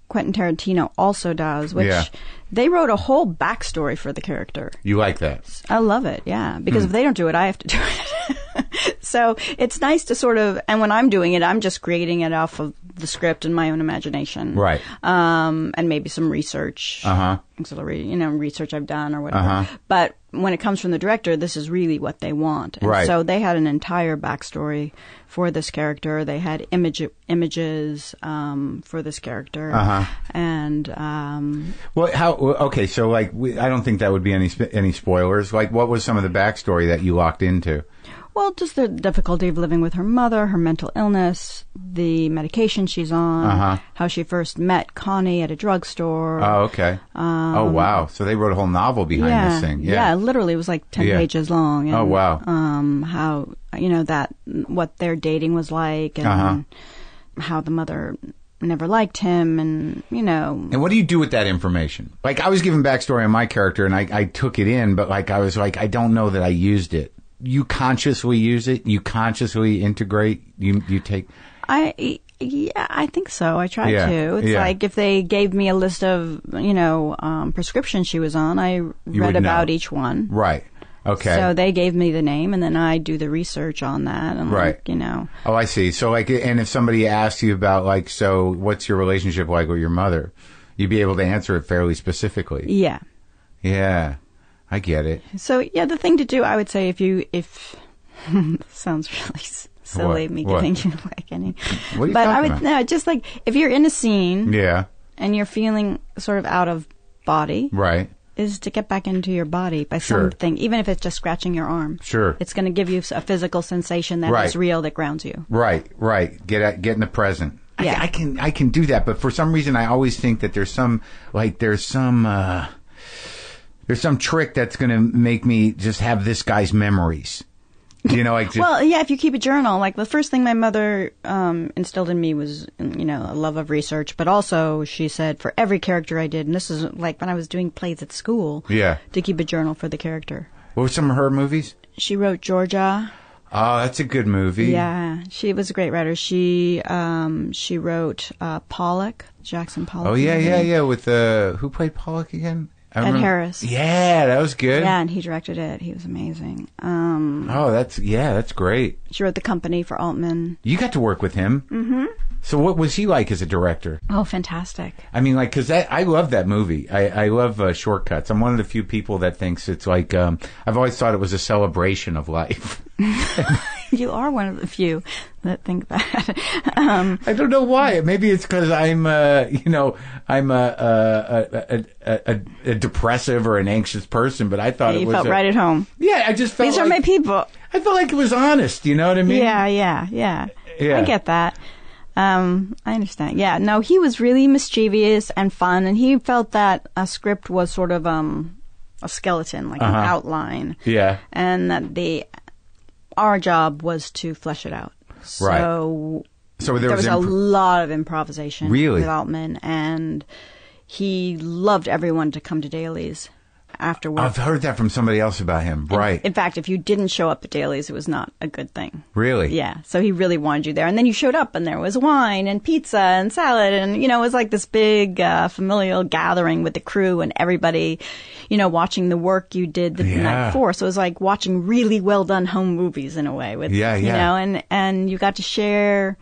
Quentin Tarantino also does, which they wrote a whole backstory for the character. You like that? I love it, yeah. Because if they don't do it, I have to do it. So it's nice to sort of, and when I'm doing it, I'm just creating it off of the script and my own imagination. Right. And maybe some research, auxiliary, research I've done or whatever. But when it comes from the director, this is really what they want. And so they had an entire backstory for this character. They had images for this character. And okay, so I don't think that would be any spoilers. What was some of the backstory that you locked into? Well, just the difficulty of living with her mother, her mental illness, the medication she's on, how she first met Connie at a drugstore. Oh, okay. Oh, wow. So they wrote a whole novel behind this thing. Yeah, literally. It was 10 pages long. And, oh, wow. How, what their dating was like, and how the mother never liked him, and And what do you do with that information? I was giving backstory on my character, and I took it in, but I was I don't know that I used it. You consciously use it? You consciously integrate? You take... I think so. I try to. It's if they gave me a list of, prescriptions she was on, I read about each one. Right. Okay. So they gave me the name, and then I do the research on that. And right. Oh, I see. So, and if somebody asked you about, so what's your relationship like with your mother, you'd be able to answer it fairly specifically. Yeah. Yeah. I get it. So, the thing to do, I would say, if sounds really silly, me giving you any. What are you but talking I would, about? no, just if you're in a scene. Yeah. And you're feeling sort of out of body. Right. Is to get back into your body by something, even if it's just scratching your arm. Sure. It's going to give you a physical sensation that is real, that grounds you. Right. Get in the present. Yeah. I can do that, but for some reason I always think that there's some trick that's going to make me just have this guy's memories. Well, yeah, if you keep a journal, the first thing my mother instilled in me was, a love of research, but also she said for every character I did, and this is when I was doing plays at school, to keep a journal for the character. What were some of her movies? She wrote Georgia. Oh, that's a good movie. Yeah, she was a great writer. She wrote Pollock, Jackson Pollock. Oh, yeah, with who played Pollock again? Ed Harris. Yeah, that was good. Yeah, and he directed it. He was amazing. That's great. She wrote The Company for Altman. You got to work with him. Mm-hmm. So what was he like as a director? Oh, fantastic. I mean, because I love that movie. I love Shortcuts. I'm one of the few people that thinks it's I've always thought it was a celebration of life. You are one of the few that think that. I don't know why. Maybe it's because I'm a depressive or an anxious person, but I thought it was... You felt right at home. Yeah, I just felt These are my people. I felt like it was honest, you know what I mean? Yeah. I get that. I understand. Yeah, no, he was really mischievous and fun, and he felt that a script was sort of a skeleton, an outline. Yeah. And that our job was to flesh it out. So there was a lot of improvisation with Altman, and he loved everyone to come to dailies after work. I've heard that from somebody else about him. Right. In fact, if you didn't show up at dailies, it was not a good thing. Really? Yeah. So he really wanted you there. And then you showed up, and there was wine and pizza and salad, and, it was like this big familial gathering with the crew and everybody, watching the work you did the night before. So it was like watching really well done home movies in a way. With and you got to share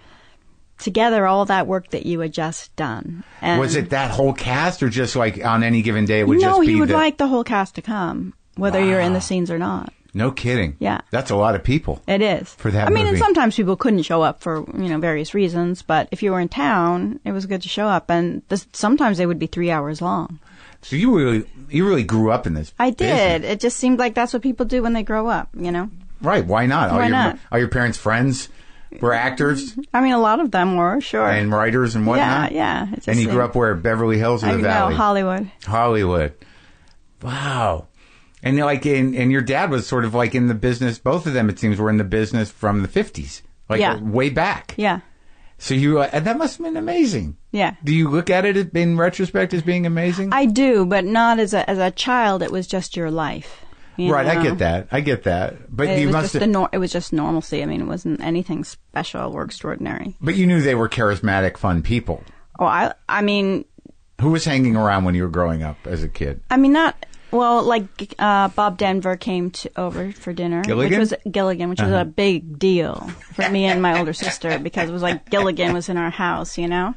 together all that work that you had just done. And was it that whole cast, or just on any given day it would No, just be he would like the whole cast to come, whether you're in the scenes or not. No kidding. Yeah. That's a lot of people. It is. For that movie. And sometimes people couldn't show up for, various reasons, but if you were in town, it was good to show up, and sometimes they would be 3 hours long. So you really grew up in this I did. business. It just seemed like that's what people do when they grow up, Right, why not? Why not? Are your parents friends? Were actors? A lot of them were, sure. And writers and whatnot? Yeah. And you grew up where? Beverly Hills or the Valley? No, Hollywood. Hollywood. Wow. And and your dad was sort of in the business, both of them it seems were in the business from the 50s. Way back. Yeah. So that must have been amazing. Yeah. Do you look at it in retrospect as being amazing? I do, but not as a child. It was just your life. Right, I get that. But it was just normalcy. It wasn't anything special or extraordinary. But you knew they were charismatic, fun people. Oh, who was hanging around when you were growing up as a kid? Bob Denver came over for dinner. Gilligan? Which was a big deal for me and my older sister, because it was like Gilligan was in our house, and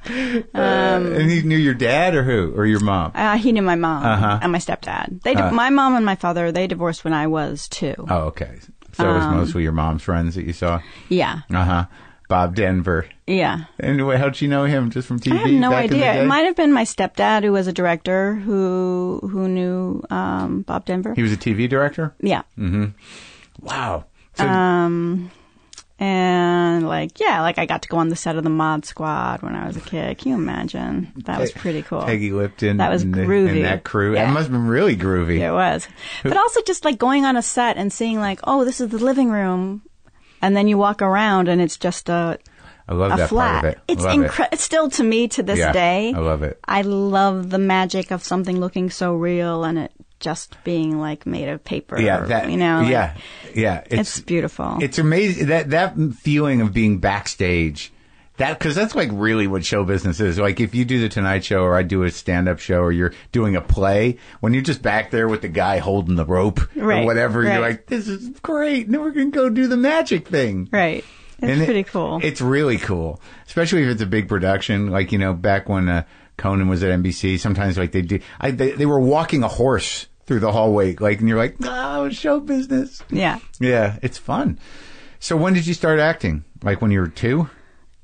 he knew your dad or who? Or your mom? He knew my mom and my stepdad. My mom and my father, they divorced when I was 2. Oh, okay. So it was mostly your mom's friends that you saw? Yeah. Bob Denver. Yeah. And how'd you know him? Just from TV? I have no idea. It might have been my stepdad, who was a director, who knew Bob Denver. He was a TV director? Yeah. Mm-hmm. Wow. So, and I got to go on the set of the Mod Squad when I was a kid. Can you imagine? That was pretty cool. Peggy Lipton. That was groovy. And that crew. Yeah. That must have been really groovy. It was. But also just going on a set and seeing this is the living room. And then you walk around and it's just I love that flat. part of it. It's It's still, to me, to this day. I love it. I love the magic of something looking so real and it just being made of paper. Yeah, It's beautiful. It's amazing that feeling of being backstage Because that's like really what show business is. Like if you do the Tonight Show or I do a stand-up show or you're doing a play, when you're just back there with the guy holding the rope or whatever, you're like, this is great. Now we're going to go do the magic thing. Right. It's pretty cool. It's really cool, especially if it's a big production. Like, back when Conan was at NBC, sometimes like they were walking a horse through the hallway, like, and you're like, oh, show business. Yeah. Yeah, it's fun. So when did you start acting? Like when you were 2?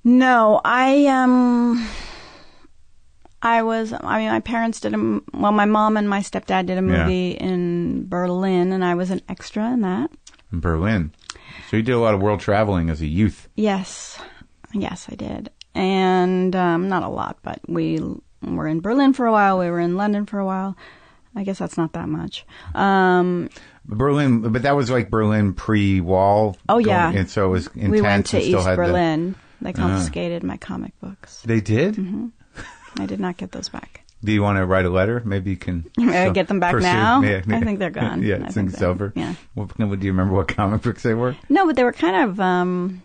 No, my parents did my mom and my stepdad did a movie in Berlin, and I was an extra in that. In Berlin. So you did a lot of world traveling as a youth. Yes, I did. And not a lot, but we were in Berlin for a while, we were in London for a while. I guess that's not that much. Berlin, but that was like Berlin pre-wall. Oh, yeah. And so it was intense. We went to East Berlin. They confiscated my comic books. They did? Mm-hmm. I did not get those back. Do you want to write a letter? Maybe you can get them back now? Yeah. I think they're gone. Yeah, it's over. Yeah. Do you remember what comic books they were? No, but they were kind of...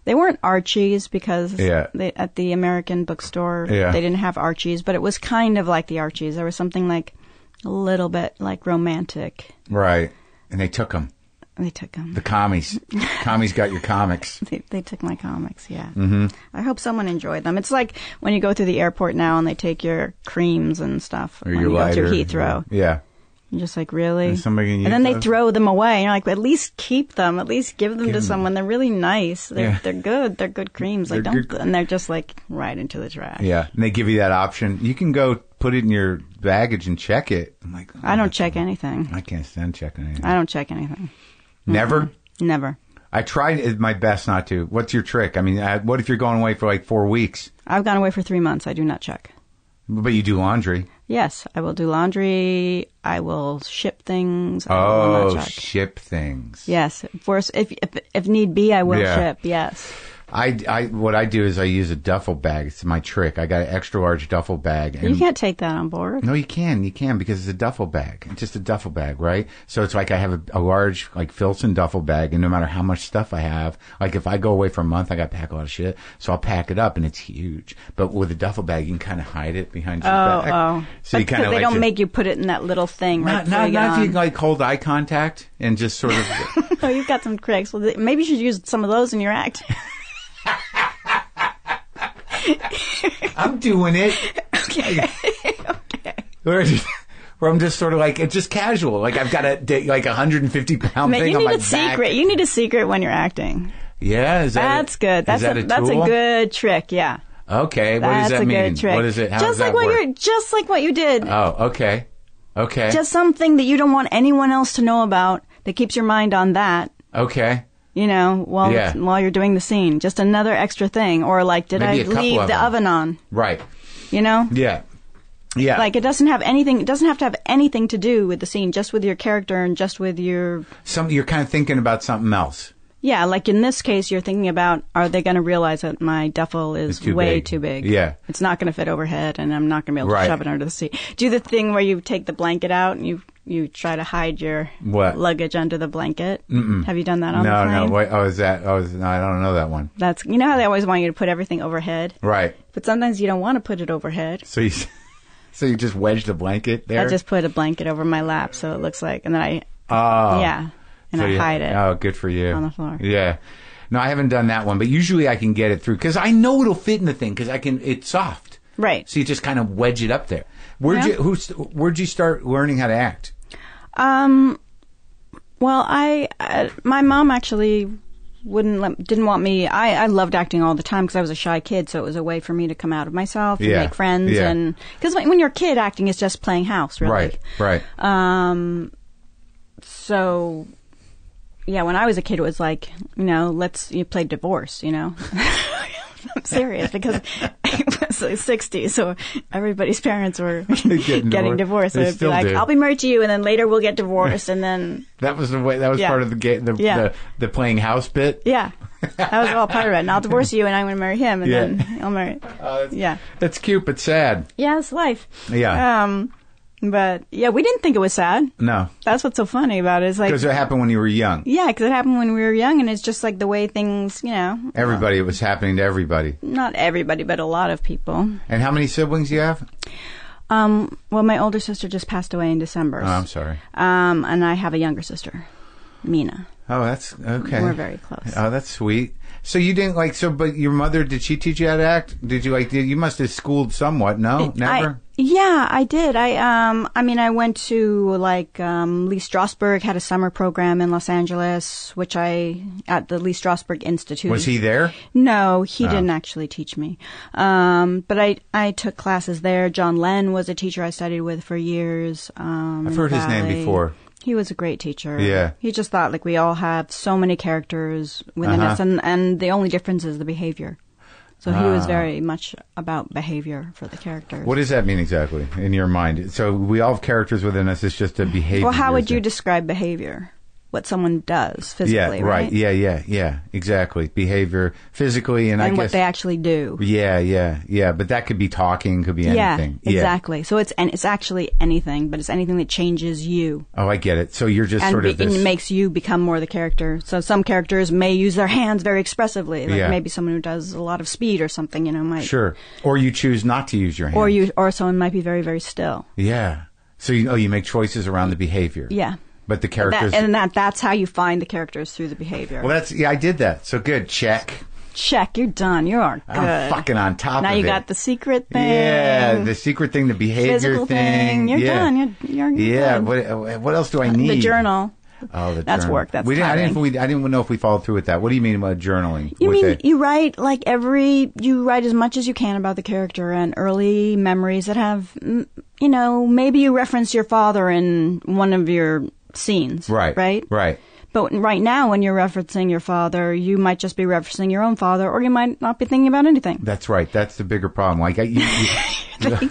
they weren't Archies because at the American bookstore they didn't have Archies, but it was kind of like the Archies. There was something like a little bit like romantic. Right. And they took them. They took them. The commies. Commies got your comics. They took my comics, yeah. Mm-hmm. I hope someone enjoyed them. It's like when you go through the airport now and they take your creams and stuff. Or when your you lighter. go through Heathrow. Yeah. You're just like, really? And then they throw them away. And you're like, at least keep them. At least give them to someone. They're really nice. They're good. They're good creams. And they're just like right into the trash. Yeah. And they give you that option. You can go put it in your baggage and check it. I'm like, I don't check anything. I can't stand checking anything. I don't check anything. Never? Never. I tried my best not to. What's your trick? I mean, what if you're going away for like 4 weeks? I've gone away for 3 months. I do not check. But you do laundry. Yes, I will do laundry. I will ship things. I will not check. Ship things. Yes. If need be, I will ship. Yes. What I do is I use a duffel bag. It's my trick. I got an extra large duffel bag. And you can't take that on board. No, you can. You can because it's a duffel bag. It's just a duffel bag, right? So it's like I have a large like Filson duffel bag, and no matter how much stuff I have, like if I go away for a month, I got to pack a lot of shit. So I'll pack it up, and it's huge. But with a duffel bag, you can kind of hide it behind your back. Oh, so you kind of they don't make you put it in that little thing. Not if you like hold eye contact and just sort of. Oh, you've got some tricks. Well, maybe you should use some of those in your act. I'm doing it. Okay. Where I'm just sort of like, it's just casual. Like I've got a 150-pound thing on my back. You need a secret when you're acting. Yeah, that's good. That's a that's a good trick. Yeah. Okay. What does that mean? That's a good trick. What is it? How just does that like work? Just like what you did. Oh, okay. Okay. Just something that you don't want anyone else to know about that keeps your mind on that. Okay. While you're doing the scene. Just another extra thing. Or like, did I leave the oven on? Right. Yeah. Yeah. Like it doesn't have to have anything to do with the scene, just with your character and just with your... You're kind of thinking about something else. Yeah, like in this case, you're thinking about, are they going to realize that my duffel is too big? Yeah. It's not going to fit overhead and I'm not going to be able to shove it under the seat. Do the thing where you take the blanket out and you try to hide your luggage under the blanket. Mm-mm. Have you done that on the plane? No. Wait, no, I don't know that one. That's, how they always want you to put everything overhead? Right. But sometimes you don't want to put it overhead. So you just wedged a blanket there? I just put a blanket over my lap so it looks like, and then I hide it. Oh, good for you. On the floor. Yeah. No, I haven't done that one, but usually I can get it through because I know it'll fit in the thing because it's soft. Right. So you just kind of wedge it up there. Where'd you start learning how to act? Well, my mom actually didn't want me. I loved acting all the time because I was a shy kid, so it was a way for me to come out of myself and make friends. Yeah. And because when you're a kid, acting is just playing house, really. Right. So, yeah, when I was a kid, it was like, you play divorce, I'm serious because it was the 60s, so everybody's parents were getting divorced. So it'd be like, I'll be married to you, and then later we'll get divorced, and then... That was the way, that was part of the game, the playing house bit? Yeah. That was all part of it. And I'll divorce you, and I'm going to marry him, and then I'll marry... That's cute, but sad. Yeah, it's life. Yeah. But, yeah, we didn't think it was sad. No. That's what's so funny about it. It's like, because it happened when you were young. Yeah, because it happened when we were young, and it's just like the way things, Everybody, it was happening to everybody. Not everybody, but a lot of people. And how many siblings do you have? Well, my older sister just passed away in December. Oh, I'm sorry. And I have a younger sister, Mina. Oh, that's okay. We're very close. Oh, that's sweet. So you didn't but your mother, did she teach you how to act? Did you you must have schooled somewhat, no? Never? Yeah, I did. I went to Lee Strasberg had a summer program in Los Angeles, at the Lee Strasberg Institute. Was he there? No, he didn't actually teach me. But I took classes there. John Lenn was a teacher I studied with for years. I've heard his name before. He was a great teacher. Yeah. He just thought we all have so many characters within us, and the only difference is the behavior. So he was very much about behavior for the characters. What does that mean exactly in your mind? So we all have characters within us. It's just a behavior. Well, how would you describe behavior? What someone does physically, yeah, right? Yeah, exactly. Behavior physically, and I guess what they actually do. Yeah. But that could be talking, could be anything. Yeah, exactly. So it's actually anything, but it's anything that changes you. Oh, I get it. So you're just it makes you become more the character. So some characters may use their hands very expressively, maybe someone who does a lot of speed or something, might. Sure. Or you choose not to use your hands. Or someone might be very, very still. Yeah. So you make choices around the behavior. Yeah. But the characters... That's how you find the characters through the behavior. Well, I did that. So good. Check. You're done. You are good. I'm fucking on top of it. Now you got the secret thing. Yeah, the secret thing, the behavior physical thing. You're done. You're yeah. good. What else do I need? The journal. Oh, that's journal. work. That's I didn't know if we followed through with that. What do you mean about journaling? You write you write as much as you can about the character and early memories that have, maybe you reference your father in one of your scenes. Right. But right now, when you're referencing your father, you might just be referencing your own father, or you might not be thinking about anything. That's right. That's the bigger problem.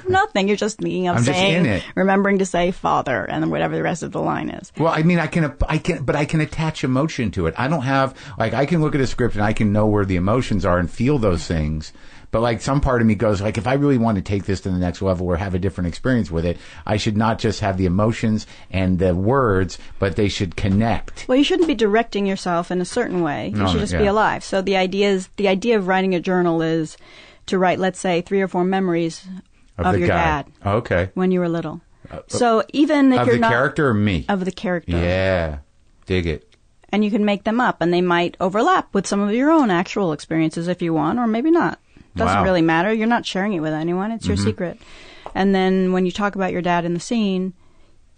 Nothing. You're just thinking of saying, just in it. Remembering to say father, and then whatever the rest of the line is. Well, I can attach emotion to it. I don't have, I can look at a script and I can know where the emotions are and feel those things. But some part of me goes if I really want to take this to the next level or have a different experience with it, I should not just have the emotions and the words, but they should connect. Well, you shouldn't be directing yourself in a certain way. You should just be alive. So the idea of writing a journal is to write, let's say, 3 or 4 memories of your dad. Oh, okay. When you were little. So even if you're not... Of the character or me? Of the character. Yeah. Dig it. And you can make them up, and they might overlap with some of your own actual experiences if you want, or maybe not. Doesn't really matter. You're not sharing it with anyone. It's your secret. And then when you talk about your dad in the scene,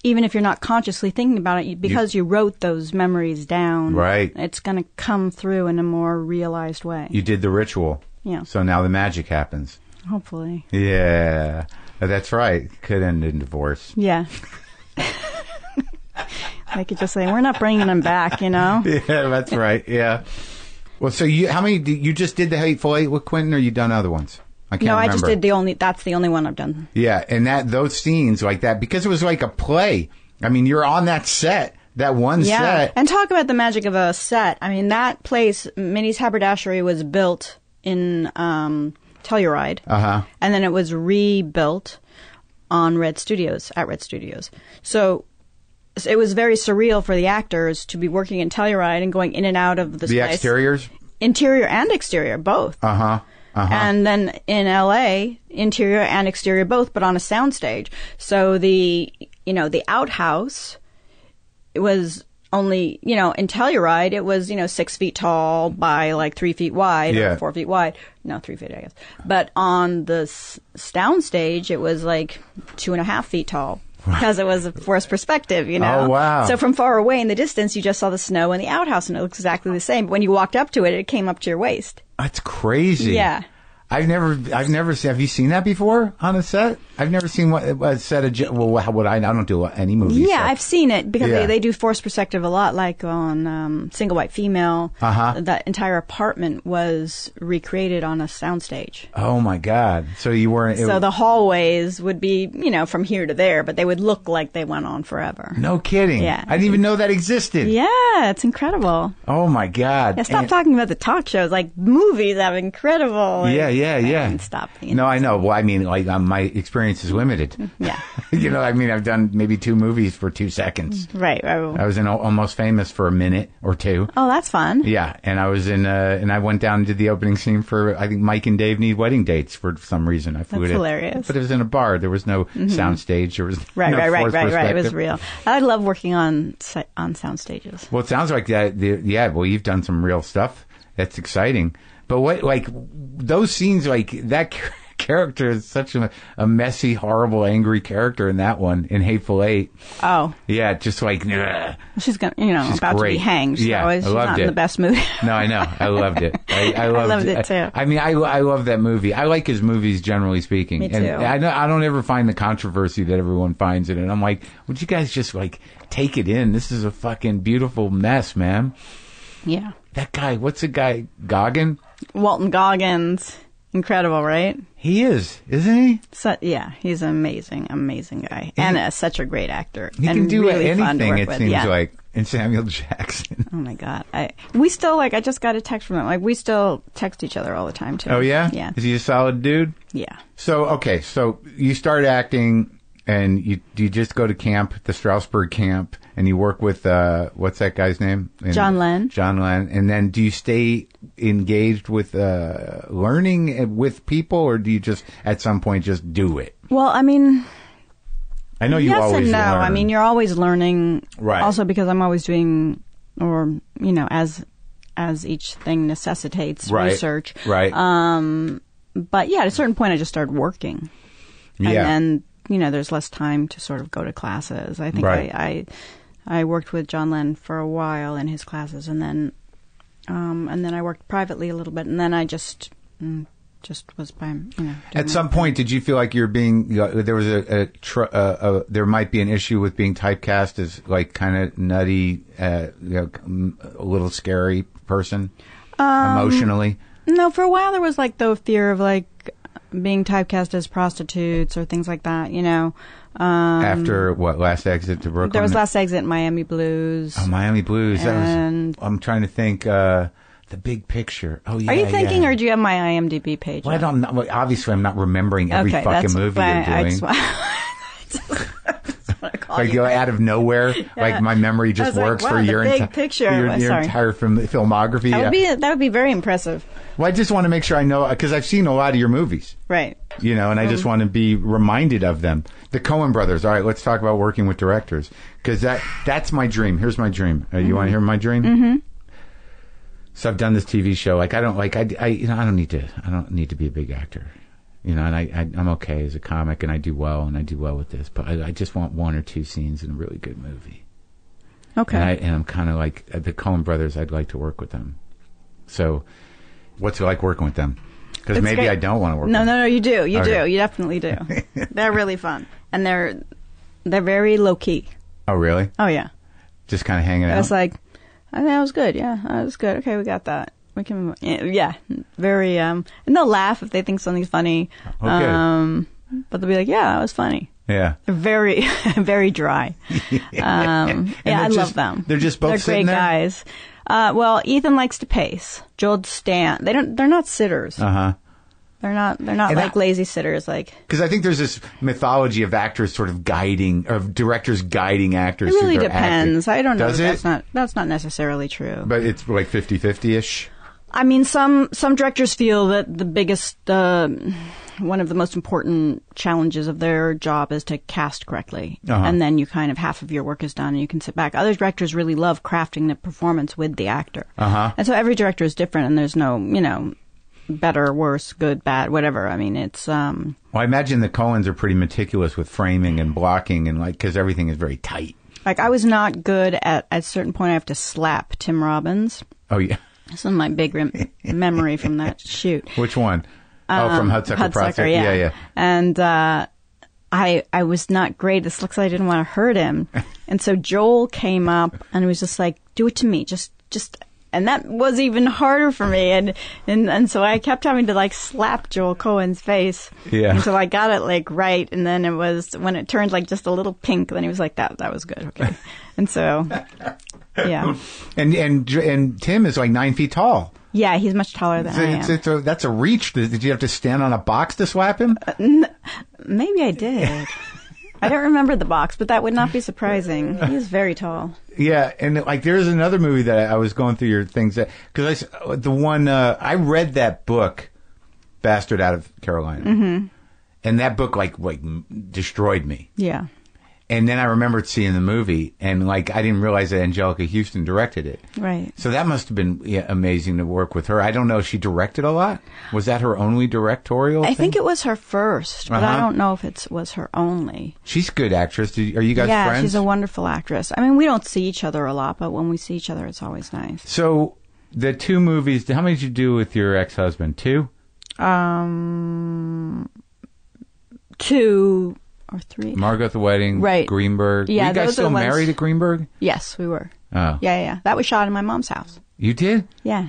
even if you're not consciously thinking about it, because you wrote those memories down, it's going to come through in a more realized way. You did the ritual. Yeah. So now the magic happens. Hopefully. Yeah. That's right. Could end in divorce. Yeah. I could just say, we're not bringing him back, Yeah, that's right. Yeah. Well, so you just did the Hateful Eight with Quentin, or you done other ones? I can't remember. I just did that's the only one I've done. Yeah, and those scenes like that, because it was like a play. I mean, you're on that set, that one set. And talk about the magic of a set. I mean, that place, Minnie's Haberdashery, was built in Telluride. And then it was rebuilt at Red Studios. So it was very surreal for the actors to be working in Telluride and going in and out of this place. The exteriors? Interior and exterior, both. And then in LA, interior and exterior both, but on a soundstage. So the outhouse, it was only, in Telluride, it was, 6 feet tall by 3 feet wide or 4 feet wide. No, 3 feet, I guess. But on the soundstage, it was 2.5 feet tall. Because it was a forced perspective, Oh, wow. So from far away in the distance, you just saw the snow and the outhouse, and it looked exactly the same. But when you walked up to it, it came up to your waist. That's crazy. Yeah. I've never seen. Have you seen that before on a set? I've never seen a set of. Well, I don't do any movies. Yeah, so. I've seen it because they do forced perspective a lot, like on Single White Female. That entire apartment was recreated on a soundstage. Oh my God! So you weren't. So the hallways would be, from here to there, but they would look like they went on forever. No kidding. Yeah. I didn't even know that existed. Yeah, it's incredible. Oh my God! Yeah, stop talking about the talk shows. Movies have incredible. Yeah. yeah. And stop. No, I know. Well, I mean, like my experience is limited. Yeah. I mean, I've done maybe 2 movies for 2 seconds. Right. I was in Almost Famous for a minute or 2. Oh, that's fun. Yeah, and I was in, and I went down and did the opening scene for, I think Mike and Dave Need Wedding Dates for some reason. I flew That's it. hilarious. But it was in a bar. There was no sound stage. There was right. It was perspective. real. I love working on sound stages. Well, it sounds like that. Well, you've done some real stuff. That's exciting. But what, like, those scenes, like, that character is such a messy, horrible, angry character in that one, in Hateful Eight. Oh. Yeah, just like, ugh. She's gonna, she's about great. to be hanged. So Yeah, she's I loved not it. in the best mood. No, I know. I loved it. I loved it too. I mean, I love that movie. I like his movies, generally speaking. Me too. And I don't ever find the controversy that everyone finds in it. I'm like, would you guys just, like, take it in? This is a fucking beautiful mess, man. Yeah. That guy, what's the guy? Goggin? Walton Goggins. Incredible, right? He is, isn't he? Yeah, he's an amazing guy. And such a great actor. He and can do really anything, it with. seems Yeah. like. And Samuel Jackson. Oh, my God. We still, I just got a text from him. Like, we still text each other all the time, too. Oh, yeah? Yeah. Is he a solid dude? Yeah. So you start acting, and you just go to camp, the Strasbourg camp, and you work with, what's that guy's name? John Lenn. John Lenn. And then do you stay engaged with learning with people, or do you just, at some point, just do it? Well, I mean... I know you yes always and no. learn. I mean, you're always learning. Right. Also because I'm always doing, or, as each thing necessitates research. Right. But yeah, at a certain point I just started working. Yeah. And then, there's less time to sort of go to classes. I think I worked with John Lenn for a while in his classes, and then I worked privately a little bit, and then I just was by, At some point, did you feel like you're being, there was there might be an issue with being typecast as like kind of nutty, a little scary person emotionally? No, for a while there was like the fear of like being typecast as prostitutes or things like that, After what, Last Exit to Brooklyn? There was Last Exit, Miami Blues. Oh, Miami Blues. And I'm trying to think, The Big Picture. Oh, yeah. Are you thinking, or do you have my IMDb page? Well, I don't know. Well, obviously, I'm not remembering every fucking movie you're doing. Like out of nowhere, like my memory just works for your entire filmography. That would be very impressive. Well, I just want to make sure I know, because I've seen a lot of your movies. Right. And I just want to be reminded of them. The Coen brothers. All right, let's talk about working with directors, because that's my dream. Here's my dream. You want to hear my dream? Mm-hmm. So I've done this TV show. Like I don't need to be a big actor. And I'm okay as a comic, and I do well with this. But I just want 1 or 2 scenes in a really good movie. Okay. And I'm kind of like the Coen brothers. I'd like to work with them. So, what's it like working with them? Because maybe great. I don't want to work with them. No, you do. You do. You definitely do. They're really fun. And they're very low-key. Oh, really? Oh, yeah. Just kind of hanging out? It's like, that was good. Yeah, that was good. Okay, we got that. We can, yeah, very, and they'll laugh if they think something's funny. Okay. But they'll be like, yeah, that was funny. Yeah. They're very, very dry. I love them. They're just both sitting there? They're great guys. Well, Ethan likes to pace. Joel Stan. They're not sitters. Uh-huh. They're not like lazy sitters, like. Because I think there's this mythology of actors sort of of directors guiding actors. It really through their depends. acting. I don't know. Does it? That's not necessarily true. But it's like 50-50-ish? I mean, some directors feel that the biggest, one of the most important challenges of their job is to cast correctly. Uh-huh. And then you kind of, half of your work is done and you can sit back. Other directors really love crafting the performance with the actor. Uh-huh. And so every director is different, and there's no, better, worse, good, bad, whatever. I mean, it's... Well, I imagine the Coens are pretty meticulous with framing and blocking, and because everything is very tight. Like, I was not good at a certain point, I have to slap Tim Robbins. Oh, yeah. This is my big memory from that shoot. Which one? From Hudsucker Prospect. Yeah. And I was not great. This looks like I didn't want to hurt him. And so Joel came up and was just like, do it to me. Just, and that was even harder for me. And so I kept having to like slap Joel Coen's face. Yeah. Until I got it like right. And then it was, when it turned like just a little pink, then he was like, that was good. Okay. And so, yeah. And Tim is like 9 feet tall. Yeah, he's much taller than I am. That's a reach. Did you have to stand on a box to slap him? Maybe I did. I don't remember the box, but that would not be surprising. He is very tall. Yeah, and like there's another movie that I was going through your things because I read that book, Bastard Out of Carolina, and that book like destroyed me. Yeah. And then I remembered seeing the movie, and like I didn't realize that Angelica Houston directed it. Right. So that must have been amazing to work with her. I don't know if she directed a lot. Was that her only directorial thing? I think it was her first, but I don't know if it was her only. She's a good actress. Are you guys friends? Yeah, she's a wonderful actress. I mean, we don't see each other a lot, but when we see each other, it's always nice. So the 2 movies, how many did you do with your ex-husband? 2? 2 or 3. Margot the Wedding, right. Greenberg. Yeah, were you guys still married at Greenberg? Yes, we were. Oh. Yeah. That was shot in my mom's house. You did? Yeah.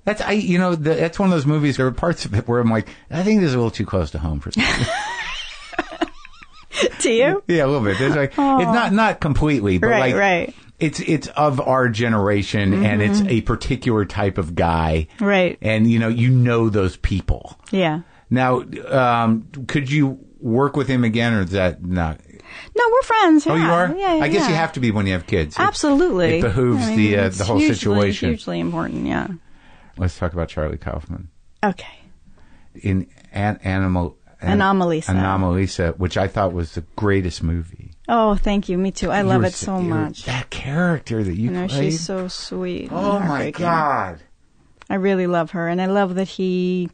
That's that's one of those movies. There were parts of it where I'm like, I think this is a little too close to home for me. To you? Yeah, a little bit. There's it's not completely, but right. It's of our generation, and it's a particular type of guy, right? And you know those people. Yeah. Now, could you work with him again, or is that not? No, we're friends. Yeah. Oh, you are? Yeah. I guess you have to be when you have kids. Absolutely. It behooves the whole situation. Hugely important. Yeah. Let's talk about Charlie Kaufman. Okay. In Anomalisa, which I thought was the greatest movie. Oh, thank you. Me too. I love it so much. That character that you played. She's so sweet. Oh, my God. I really love her, and I love that he,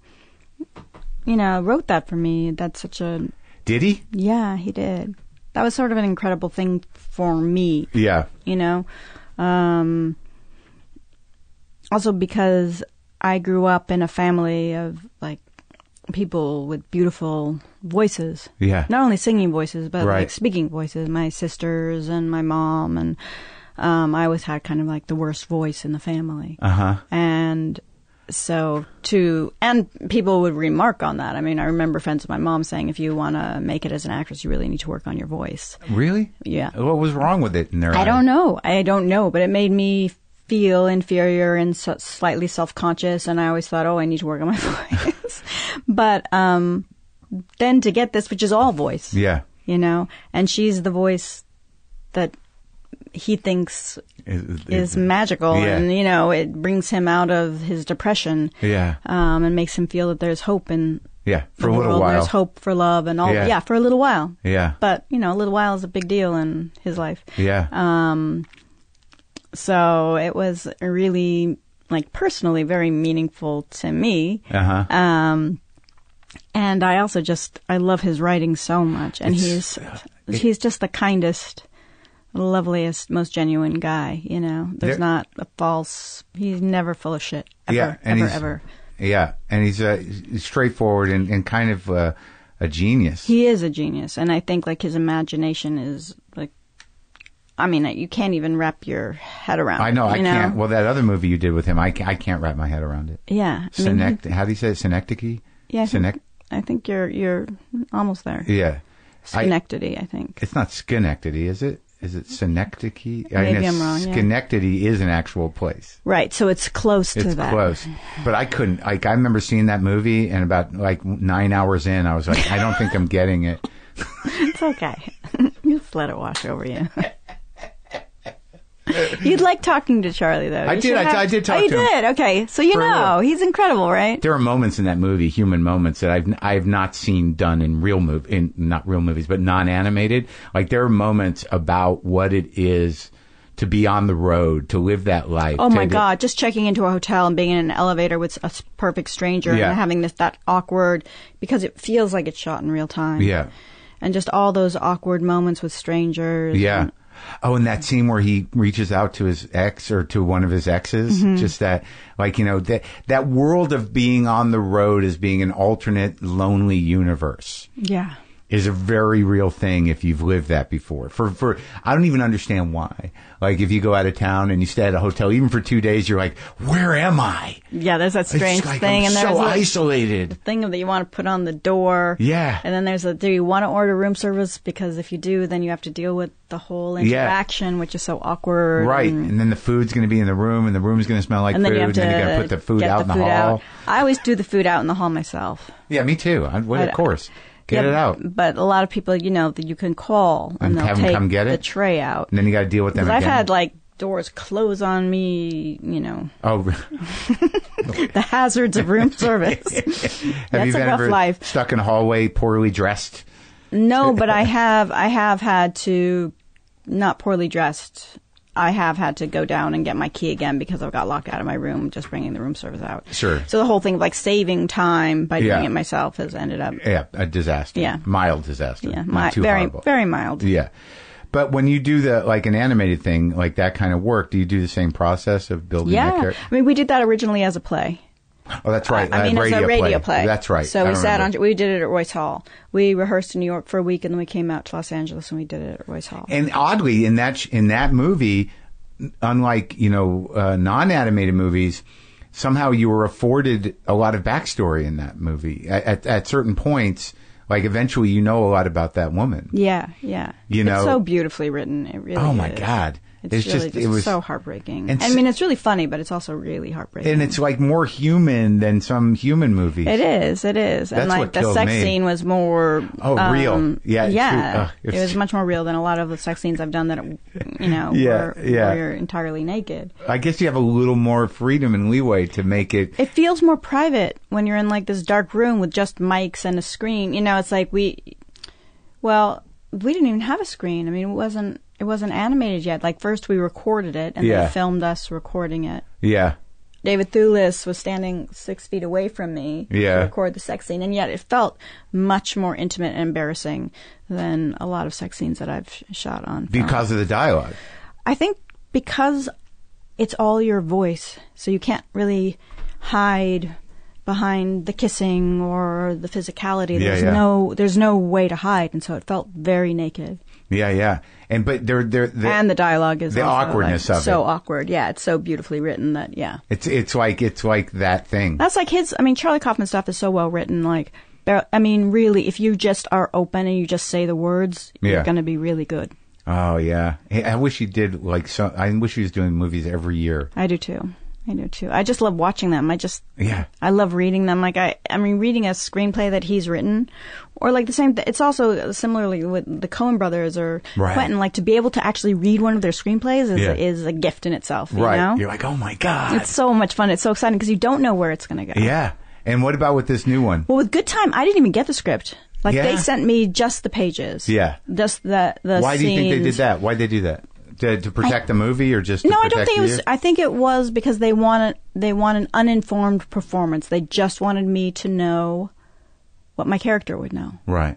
wrote that for me. That's such a... Did he? Yeah, he did. That was sort of an incredible thing for me. Yeah. Also because I grew up in a family of, like, people with beautiful voices. Yeah. Not only singing voices, but right. like speaking voices. My sisters and my mom, and I always had kind of like the worst voice in the family. And so and people would remark on that. I mean, I remember friends of my mom saying, if you want to make it as an actress, you really need to work on your voice. Really? Yeah. What was wrong with it in their eyes? I don't know, but it made me feel inferior and slightly self-conscious, and I always thought, I need to work on my voice. But then to get this, which is all voice. Yeah. And she's the voice that he thinks is magical, yeah. and it brings him out of his depression. Yeah. And makes him feel that there's hope in for a little while. There's hope for love and all. Yeah, for a little while. Yeah. But a little while is a big deal in his life. Yeah. So it was really, like, personally very meaningful to me. And I also I love his writing so much, and he's just the kindest, loveliest, most genuine guy. There's not a false. He's never full of shit. Ever. Yeah, and he's straightforward and kind of a genius. He is a genius, and I think like his imagination is like. I mean, you can't even wrap your head around it. I know, I can't. Well, that other movie you did with him, I can't wrap my head around it. Yeah. How do you say it? Synecdoche? Yeah. I think you're almost there. Yeah. Schenectady, I think. It's not Schenectady, is it? Is it Synecdoche? Maybe I'm wrong, yeah. Schenectady is an actual place. Right, so it's close to that. It's close. But I couldn't, I remember seeing that movie, and about 9 hours in, I was like, I don't think I'm getting it. It's okay. Just let it wash over you. You'd like talking to Charlie, though. I did talk to him. Oh, you did? Okay. So he's incredible, right? There are moments in that movie, human moments, that I've not seen done in not real movies, but non-animated. Like, there are moments about what it is to be on the road, to live that life. Oh, my God. Just checking into a hotel and being in an elevator with a perfect stranger and having that awkward, because it feels like it's shot in real time. Yeah. And just all those awkward moments with strangers. Yeah. And that scene where he reaches out to his ex or to one of his exes, just that, that world of being on the road as being an alternate, lonely universe. Yeah. is a very real thing if you've lived that before. For I don't even understand why. Like, if you go out of town and you stay at a hotel, even for 2 days, you're like, where am I? Yeah, there's that strange thing. I'm and there's so isolated. The thing that you want to put on the door. Yeah. And then do you want to order room service? Because if you do, then you have to deal with the whole interaction, which is so awkward. Right. And then the food's going to be in the room, and the room's going to smell like food, and then you got to put the food out in the hall. I always do the food out in the hall myself. Yeah, me too. Of course. Get it out. But a lot of people, that you can call and they'll take come get the tray out. And then you got to deal with them again. I've had doors close on me, Oh, the hazards of room service. Have you been ever life. Stuck in a hallway, poorly dressed? No, but I have had to, not poorly dressed. I have had to go down and get my key again because I got locked out of my room just bringing the room service out. Sure. So the whole thing of saving time by doing it myself has ended up... Yeah, a disaster. Yeah. Mild disaster. Yeah, not too horrible. Very mild. Yeah. But when you do an animated thing, like that kind of work, do you do the same process of building the character? I mean, we did that originally as a play. Oh, that's right. As a radio play. That's right. So we did it at Royce Hall. We rehearsed in New York for a week, and then we came out to Los Angeles, and we did it at Royce Hall. And oddly, in that movie, unlike, non-animated movies, somehow you were afforded a lot of backstory in that movie. At certain points, eventually a lot about that woman. Yeah, yeah. It's so beautifully written. It really is. Oh, my God. It was so heartbreaking. I mean, it's really funny, but it's also really heartbreaking. And it's more human than some human movies. It is. That's and what the sex scene was more... real. Yeah. Yeah. It was much more real than a lot of the sex scenes I've done that, were entirely naked. I guess you have a little more freedom and leeway to make it... It feels more private when you're in this dark room with just mics and a screen. It's we didn't even have a screen. I mean, it wasn't animated yet. First we recorded it, and they filmed us recording it. Yeah. David Thewlis was standing 6 feet away from me to record the sex scene, and yet it felt much more intimate and embarrassing than a lot of sex scenes that I've shot on film. Because of the dialogue? I think because it's all your voice, so you can't really hide behind the kissing or the physicality. There's no way to hide, and so it felt very naked. Yeah, yeah. And the dialogue is the also awkwardness of so it. Awkward. Yeah, it's so beautifully written that it's like that thing. That's Charlie Kaufman stuff is so well written. Really, if you just are open and you just say the words, you're going to be really good. Oh yeah. Hey, I wish he did I wish he was doing movies every year. I do too. I just love watching them. I love reading them. Reading a screenplay that he's written, or the same. It's also similarly with the Coen brothers or Quentin. To be able to actually read one of their screenplays is a gift in itself. You know? You're like, oh my God, it's so much fun. It's so exciting because you don't know where it's going to go. Yeah. And what about with this new one? Well, with Good Time, I didn't even get the script. They sent me just the pages. Yeah. Just the Why scenes. do you think they did that? Why'd they do that? To protect the movie, or just to no? Protect I don't think it was. You? I think it was because they want an uninformed performance. They just wanted me to know what my character would know, right?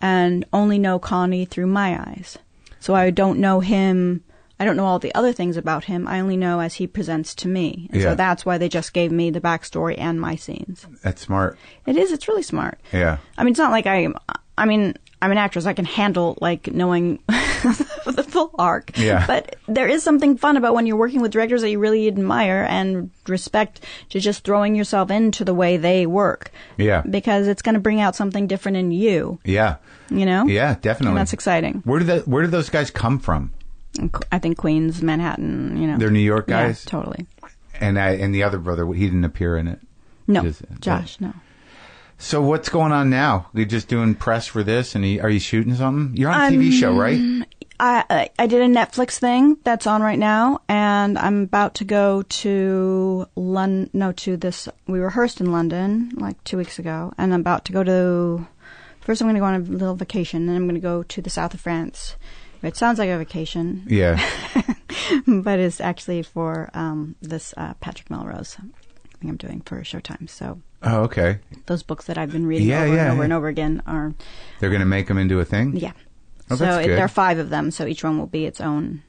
And only know Connie through my eyes. So I don't know him. I don't know all the other things about him. I only know as he presents to me. And so that's why they just gave me the backstory and my scenes. That's smart. It is. It's really smart. Yeah. It's not like I'm an actress. I can handle knowing the full arc. Yeah. But there is something fun about when you're working with directors that you really admire and respect, to just throwing yourself into the way they work. Yeah. Because it's going to bring out something different in you. Yeah. Yeah, definitely. And that's exciting. Where do those guys come from? I think Queens, Manhattan. They're New York guys. Yeah, totally. And the other brother, he didn't appear in it. No, Josh. No. So what's going on now? You're just doing press for this, and are you shooting something? You're on a TV show, right? I did a Netflix thing that's on right now, and I'm about to go to London. No, to this. We rehearsed in London 2 weeks ago, and I'm about to go to. First, I'm going to go on a little vacation, then I'm going to go to the south of France. It sounds like a vacation. Yeah. But it's actually for this Patrick Melrose thing I'm doing for Showtime. So. Oh, okay. Those books that I've been reading over and over again are... They're going to make them into a thing? Yeah. Oh, so there are 5 of them, so each one will be its own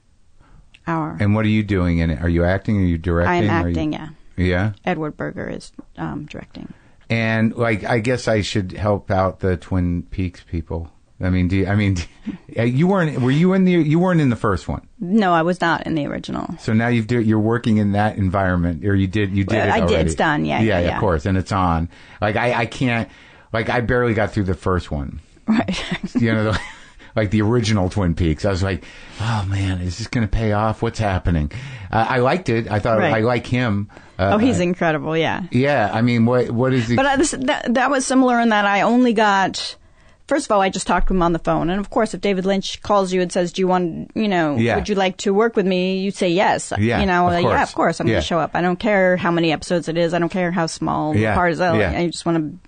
hour. And what are you doing in it? Are you acting? Are you directing? I am acting, yeah. Yeah? Edward Berger is directing. And like, I guess I should help out the Twin Peaks people. I mean, you weren't in the first one? No, I was not in the original. So now you're working in that environment, or you did it already? I did. It's done. Yeah, of course, and it's on. Like I can't. Like I barely got through the first one. Right. Like the original Twin Peaks. I was like, oh man, is this going to pay off? What's happening? I liked it. I thought I like him. He's incredible. Yeah. Yeah. I mean, what is he? But that was similar in that I only got. First of all, I just talked to him on the phone, and of course, if David Lynch calls you and says, "Do you want, would you like to work with me?" You say yes. Yeah. Of course, I'm going to show up. I don't care how many episodes it is. I don't care how small the part is. I just want to.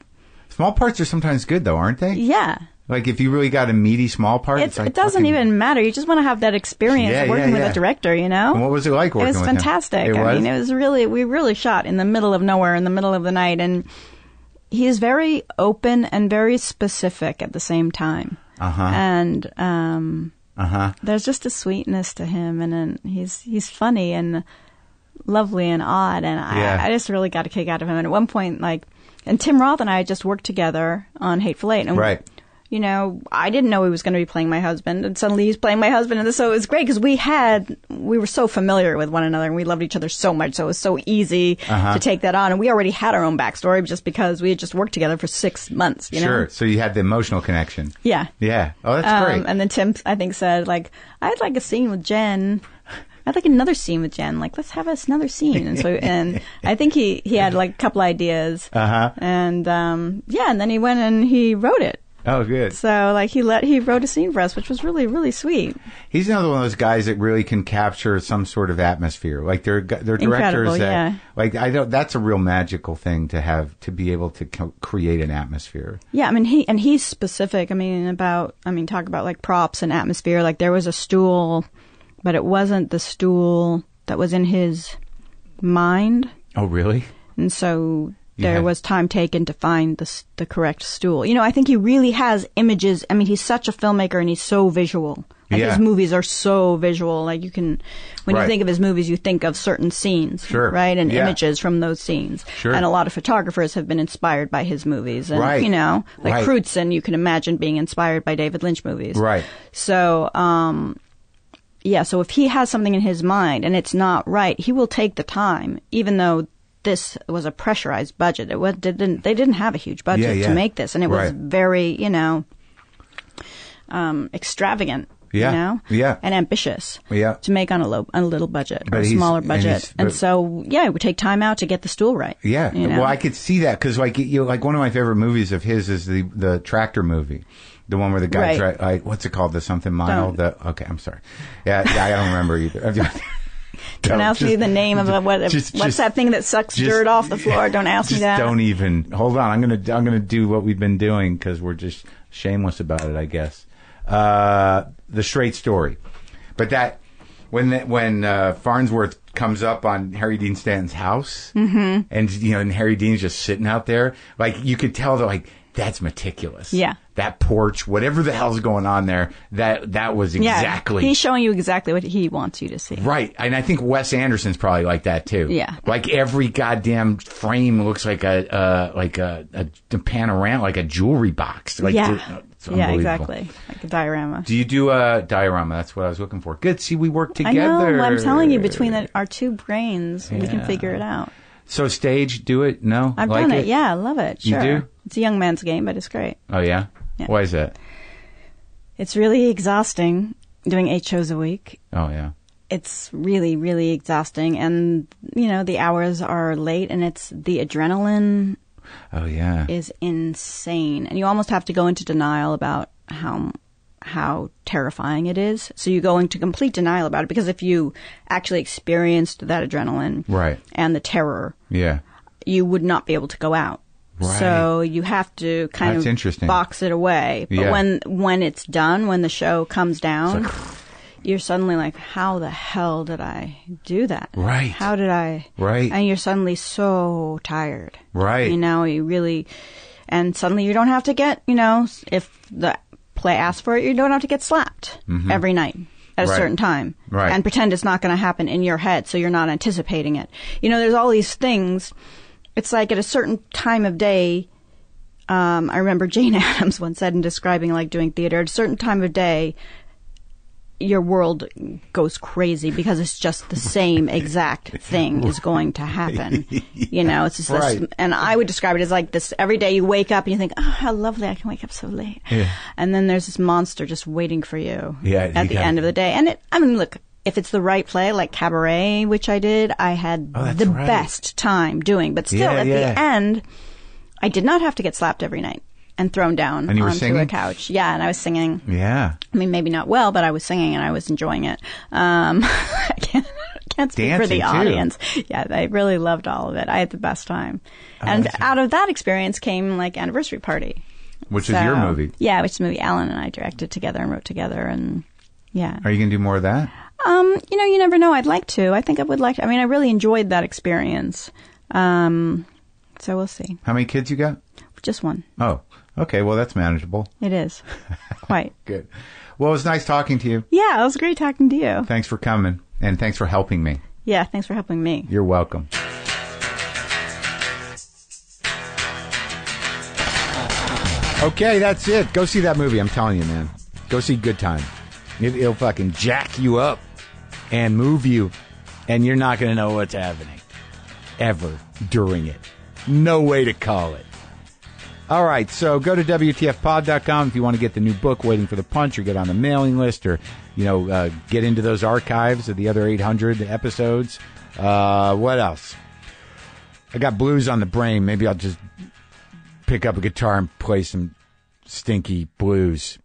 Small parts are sometimes good, though, aren't they? Yeah. Like, if you really got a meaty small part, it doesn't even matter. You just want to have that experience working with a director, And what was it like working with him? It was fantastic. It was we really shot in the middle of nowhere, in the middle of the night, and he is very open and very specific at the same time. And there's just a sweetness to him, and he's funny and lovely and odd, and I just really got a kick out of him. And at one point, and Tim Roth and I had just worked together on Hateful Eight. And right. I didn't know he was going to be playing my husband, and suddenly he's playing my husband. And so it was great because we were so familiar with one another, and we loved each other so much. So it was so easy to take that on. And we already had our own backstory just because we had just worked together for 6 months. Sure. So you had the emotional connection. Yeah. Yeah. Oh, that's great. And then Tim, I think, said, I'd like a scene with Jen. I'd like another scene with Jen. Let's have another scene. And I think he had a couple ideas. And and then he went and he wrote it. Oh, good. So he wrote a scene for us, which was really, really sweet. He's another one of those guys that really can capture some sort of atmosphere. Like they're directors that that's a real magical thing to be able to create an atmosphere. Yeah, I mean he's specific. Talk about props and atmosphere. There was a stool, but it wasn't the stool that was in his mind. Oh, really? And so there was time taken to find the correct stool. I think he really has images. I mean, he's such a filmmaker, and he's so visual. His movies are so visual. When you think of his movies, you think of certain scenes, right? And images from those scenes. Sure. And a lot of photographers have been inspired by his movies. And, Crutzen, you can imagine being inspired by David Lynch movies. Right. So, so if he has something in his mind and it's not right, he will take the time, even though this was a pressurized budget. They didn't have a huge budget to make this, and it was very, extravagant, and ambitious to make on a little budget, or a smaller budget. And so, it would take time out to get the stool right. Yeah. Well, I could see that because, one of my favorite movies of his is the tractor movie. The one where the guy, what's it called? The something mile? Okay, I'm sorry. Yeah, I don't remember either. Don't ask me the name of what's that thing that sucks dirt off the floor. Don't ask me that. Don't even. Hold on. I'm gonna do what we've been doing because we're just shameless about it, I guess. The Straight Story, but that when Farnsworth comes up on Harry Dean Stanton's house, and and Harry Dean's just sitting out there, you could tell that that's meticulous. Yeah. That porch, whatever the hell's going on there, that was exactly. Yeah, he's showing you exactly what he wants you to see. Right. And I think Wes Anderson's probably like that too. Yeah. Every goddamn frame looks like a panorama, like a jewelry box. It's exactly. Like a diorama. Do you do a diorama? That's what I was looking for. Good. See, we work together. I know. I'm telling you, between our two brains, we can figure it out. So stage, do it? No? I've done it. Yeah, I love it. Sure. You do? It's a young man's game, but it's great. Oh, yeah? Why is that? It's really exhausting doing 8 shows a week. Oh, yeah. It's really, really exhausting. And, the hours are late, and it's the adrenaline. Oh, yeah. Is insane. And you almost have to go into denial about how terrifying it is. So you go into complete denial about it, because if you actually experienced that adrenaline and the terror, you would not be able to go out. Right. So you have to kind of box it away. But when it's done, when the show comes down, you're suddenly like, how the hell did I do that? Right. How did I? Right. And you're suddenly so tired. Right. You really, and suddenly you don't have to get, if the play asks for it, you don't have to get slapped every night at a certain time and pretend it's not going to happen in your head, so you're not anticipating it. There's all these things it's like at a certain time of day, I remember Jane Addams once said in describing like doing theater, at a certain time of day, your world goes crazy because it's just the same exact thing is going to happen. You know, it's just this, and I would describe it as like this, every day you wake up and you think, oh, how lovely, I can wake up so late. Yeah. And then there's this monster just waiting for you at the end of the day. And I mean, look, if it's the right play, like Cabaret, which I did, I had the best time doing. But still, at the end, I did not have to get slapped every night and thrown down onto a couch. Yeah, and I was singing. Yeah. I mean, maybe not well, but I was singing and I was enjoying it. I can't speak for the audience. Yeah, I really loved all of it. I had the best time. And out of that experience came like Anniversary Party. Which is your movie. Yeah, which is a movie Alan and I directed together and wrote together. And yeah. Are you going to do more of that? You know, you never know. I'd like to. I think I would like to. I mean, I really enjoyed that experience. So we'll see. How many kids you got? Just one. Oh, okay. Well, that's manageable. It is. Quite. Good. Well, it was nice talking to you. Yeah, it was great talking to you. Thanks for coming, and thanks for helping me. Yeah, thanks for helping me. You're welcome. Okay, that's it. Go see that movie. I'm telling you, man. Go see Good Time. It'll fucking jack you up and move you, and you're not going to know what's happening ever during it. No way to call it. All right, so go to WTFpod.com if you want to get the new book, Waiting for the Punch, or get on the mailing list, or, you know, get into those archives of the other 800 episodes. What else? I got blues on the brain. Maybe I'll just pick up a guitar and play some stinky blues.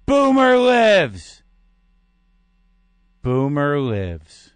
Boomer lives. Boomer lives.